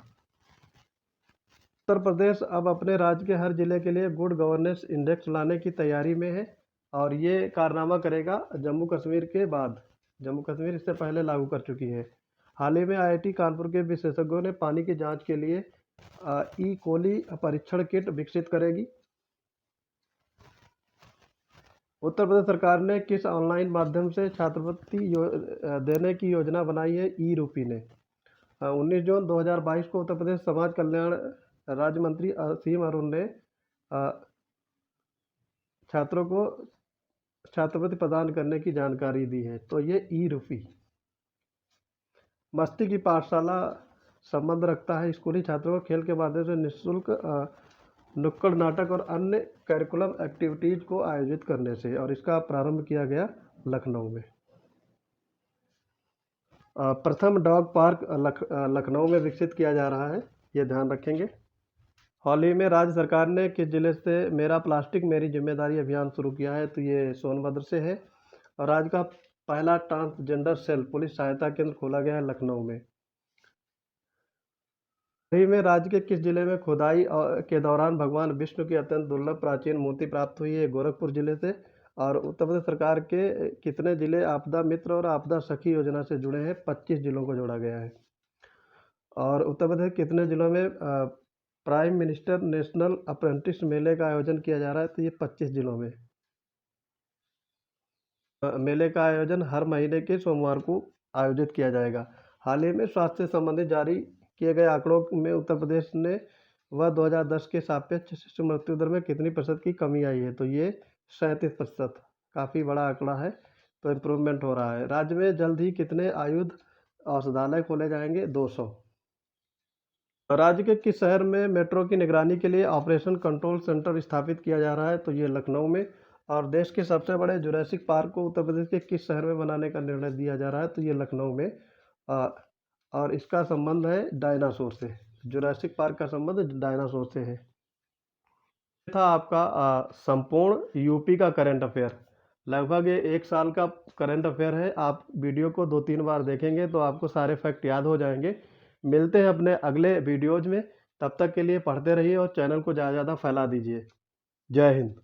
S1: उत्तर प्रदेश अब अपने राज्य के हर जिले के लिए गुड गवर्नेंस इंडेक्स लाने की तैयारी में है, और ये कारनामा करेगा जम्मू कश्मीर के बाद। जम्मू कश्मीर इससे पहले लागू कर चुकी है। हाल ही में IIT कानपुर के विशेषज्ञों ने पानी की जांच के लिए ई कोली परीक्षण किट विकसित करेगी। उत्तर प्रदेश सरकार ने किस ऑनलाइन माध्यम से छात्रवृत्ति देने की योजना बनाई है? ई रूपी ने। 19 जून 2022 को उत्तर प्रदेश समाज कल्याण राज्य मंत्री असीम अरुण ने छात्रों को छात्रवृत्ति प्रदान करने की जानकारी दी है, तो ये ई रूपी। मस्ती की पाठशाला संबंध रखता है स्कूली छात्रों को खेल के माध्यम से निःशुल्क नुक्कड़ नाटक और अन्य करिकुलम एक्टिविटीज़ को आयोजित करने से, और इसका प्रारंभ किया गया लखनऊ में। प्रथम डॉग पार्क लखनऊ में विकसित किया जा रहा है, ये ध्यान रखेंगे। हाल ही में राज्य सरकार ने किस जिले से मेरा प्लास्टिक मेरी जिम्मेदारी अभियान शुरू किया है? तो ये सोनभद्र से है। और राज्य का पहला ट्रांसजेंडर सेल पुलिस सहायता केंद्र खोला गया है लखनऊ में। हाल ही में राज्य के किस जिले में खुदाई के दौरान भगवान विष्णु की अत्यंत दुर्लभ प्राचीन मूर्ति प्राप्त हुई है? गोरखपुर जिले से। और उत्तर प्रदेश सरकार के कितने जिले आपदा मित्र और आपदा सखी योजना से जुड़े हैं? 25 जिलों को जोड़ा गया है। और उत्तर प्रदेश के कितने जिलों में प्राइम मिनिस्टर नेशनल अप्रेंटिस मेले का आयोजन किया जा रहा है? तो ये 25 जिलों में। मेले का आयोजन हर महीने के सोमवार को आयोजित किया जाएगा। हाल ही में स्वास्थ्य से संबंधित जारी किए गए आंकड़ों में उत्तर प्रदेश ने 2010 के सापेक्ष शिशु मृत्यु दर में कितनी प्रतिशत की कमी आई है? तो ये 37%, काफ़ी बड़ा आंकड़ा है, तो इम्प्रूवमेंट हो रहा है। राज्य में जल्द ही कितने आयुध औषधालय खोले जाएंगे? 200। राज्य के किस शहर में मेट्रो की निगरानी के लिए ऑपरेशन कंट्रोल सेंटर स्थापित किया जा रहा है? तो ये लखनऊ में। और देश के सबसे बड़े जुरासिक पार्क को उत्तर प्रदेश के किस शहर में बनाने का निर्णय दिया जा रहा है? तो ये लखनऊ में। और इसका संबंध है डायनासोर से। जुरासिक पार्क का संबंध डायनासोर से है। था आपका संपूर्ण यूपी का करंट अफेयर। लगभग ये 1 साल का करंट अफेयर है। आप वीडियो को 2-3 बार देखेंगे तो आपको सारे फैक्ट याद हो जाएंगे। मिलते हैं अपने अगले वीडियोज में। तब तक के लिए पढ़ते रहिए और चैनल को ज़्यादा से ज़्यादा फैला दीजिए। जय हिंद।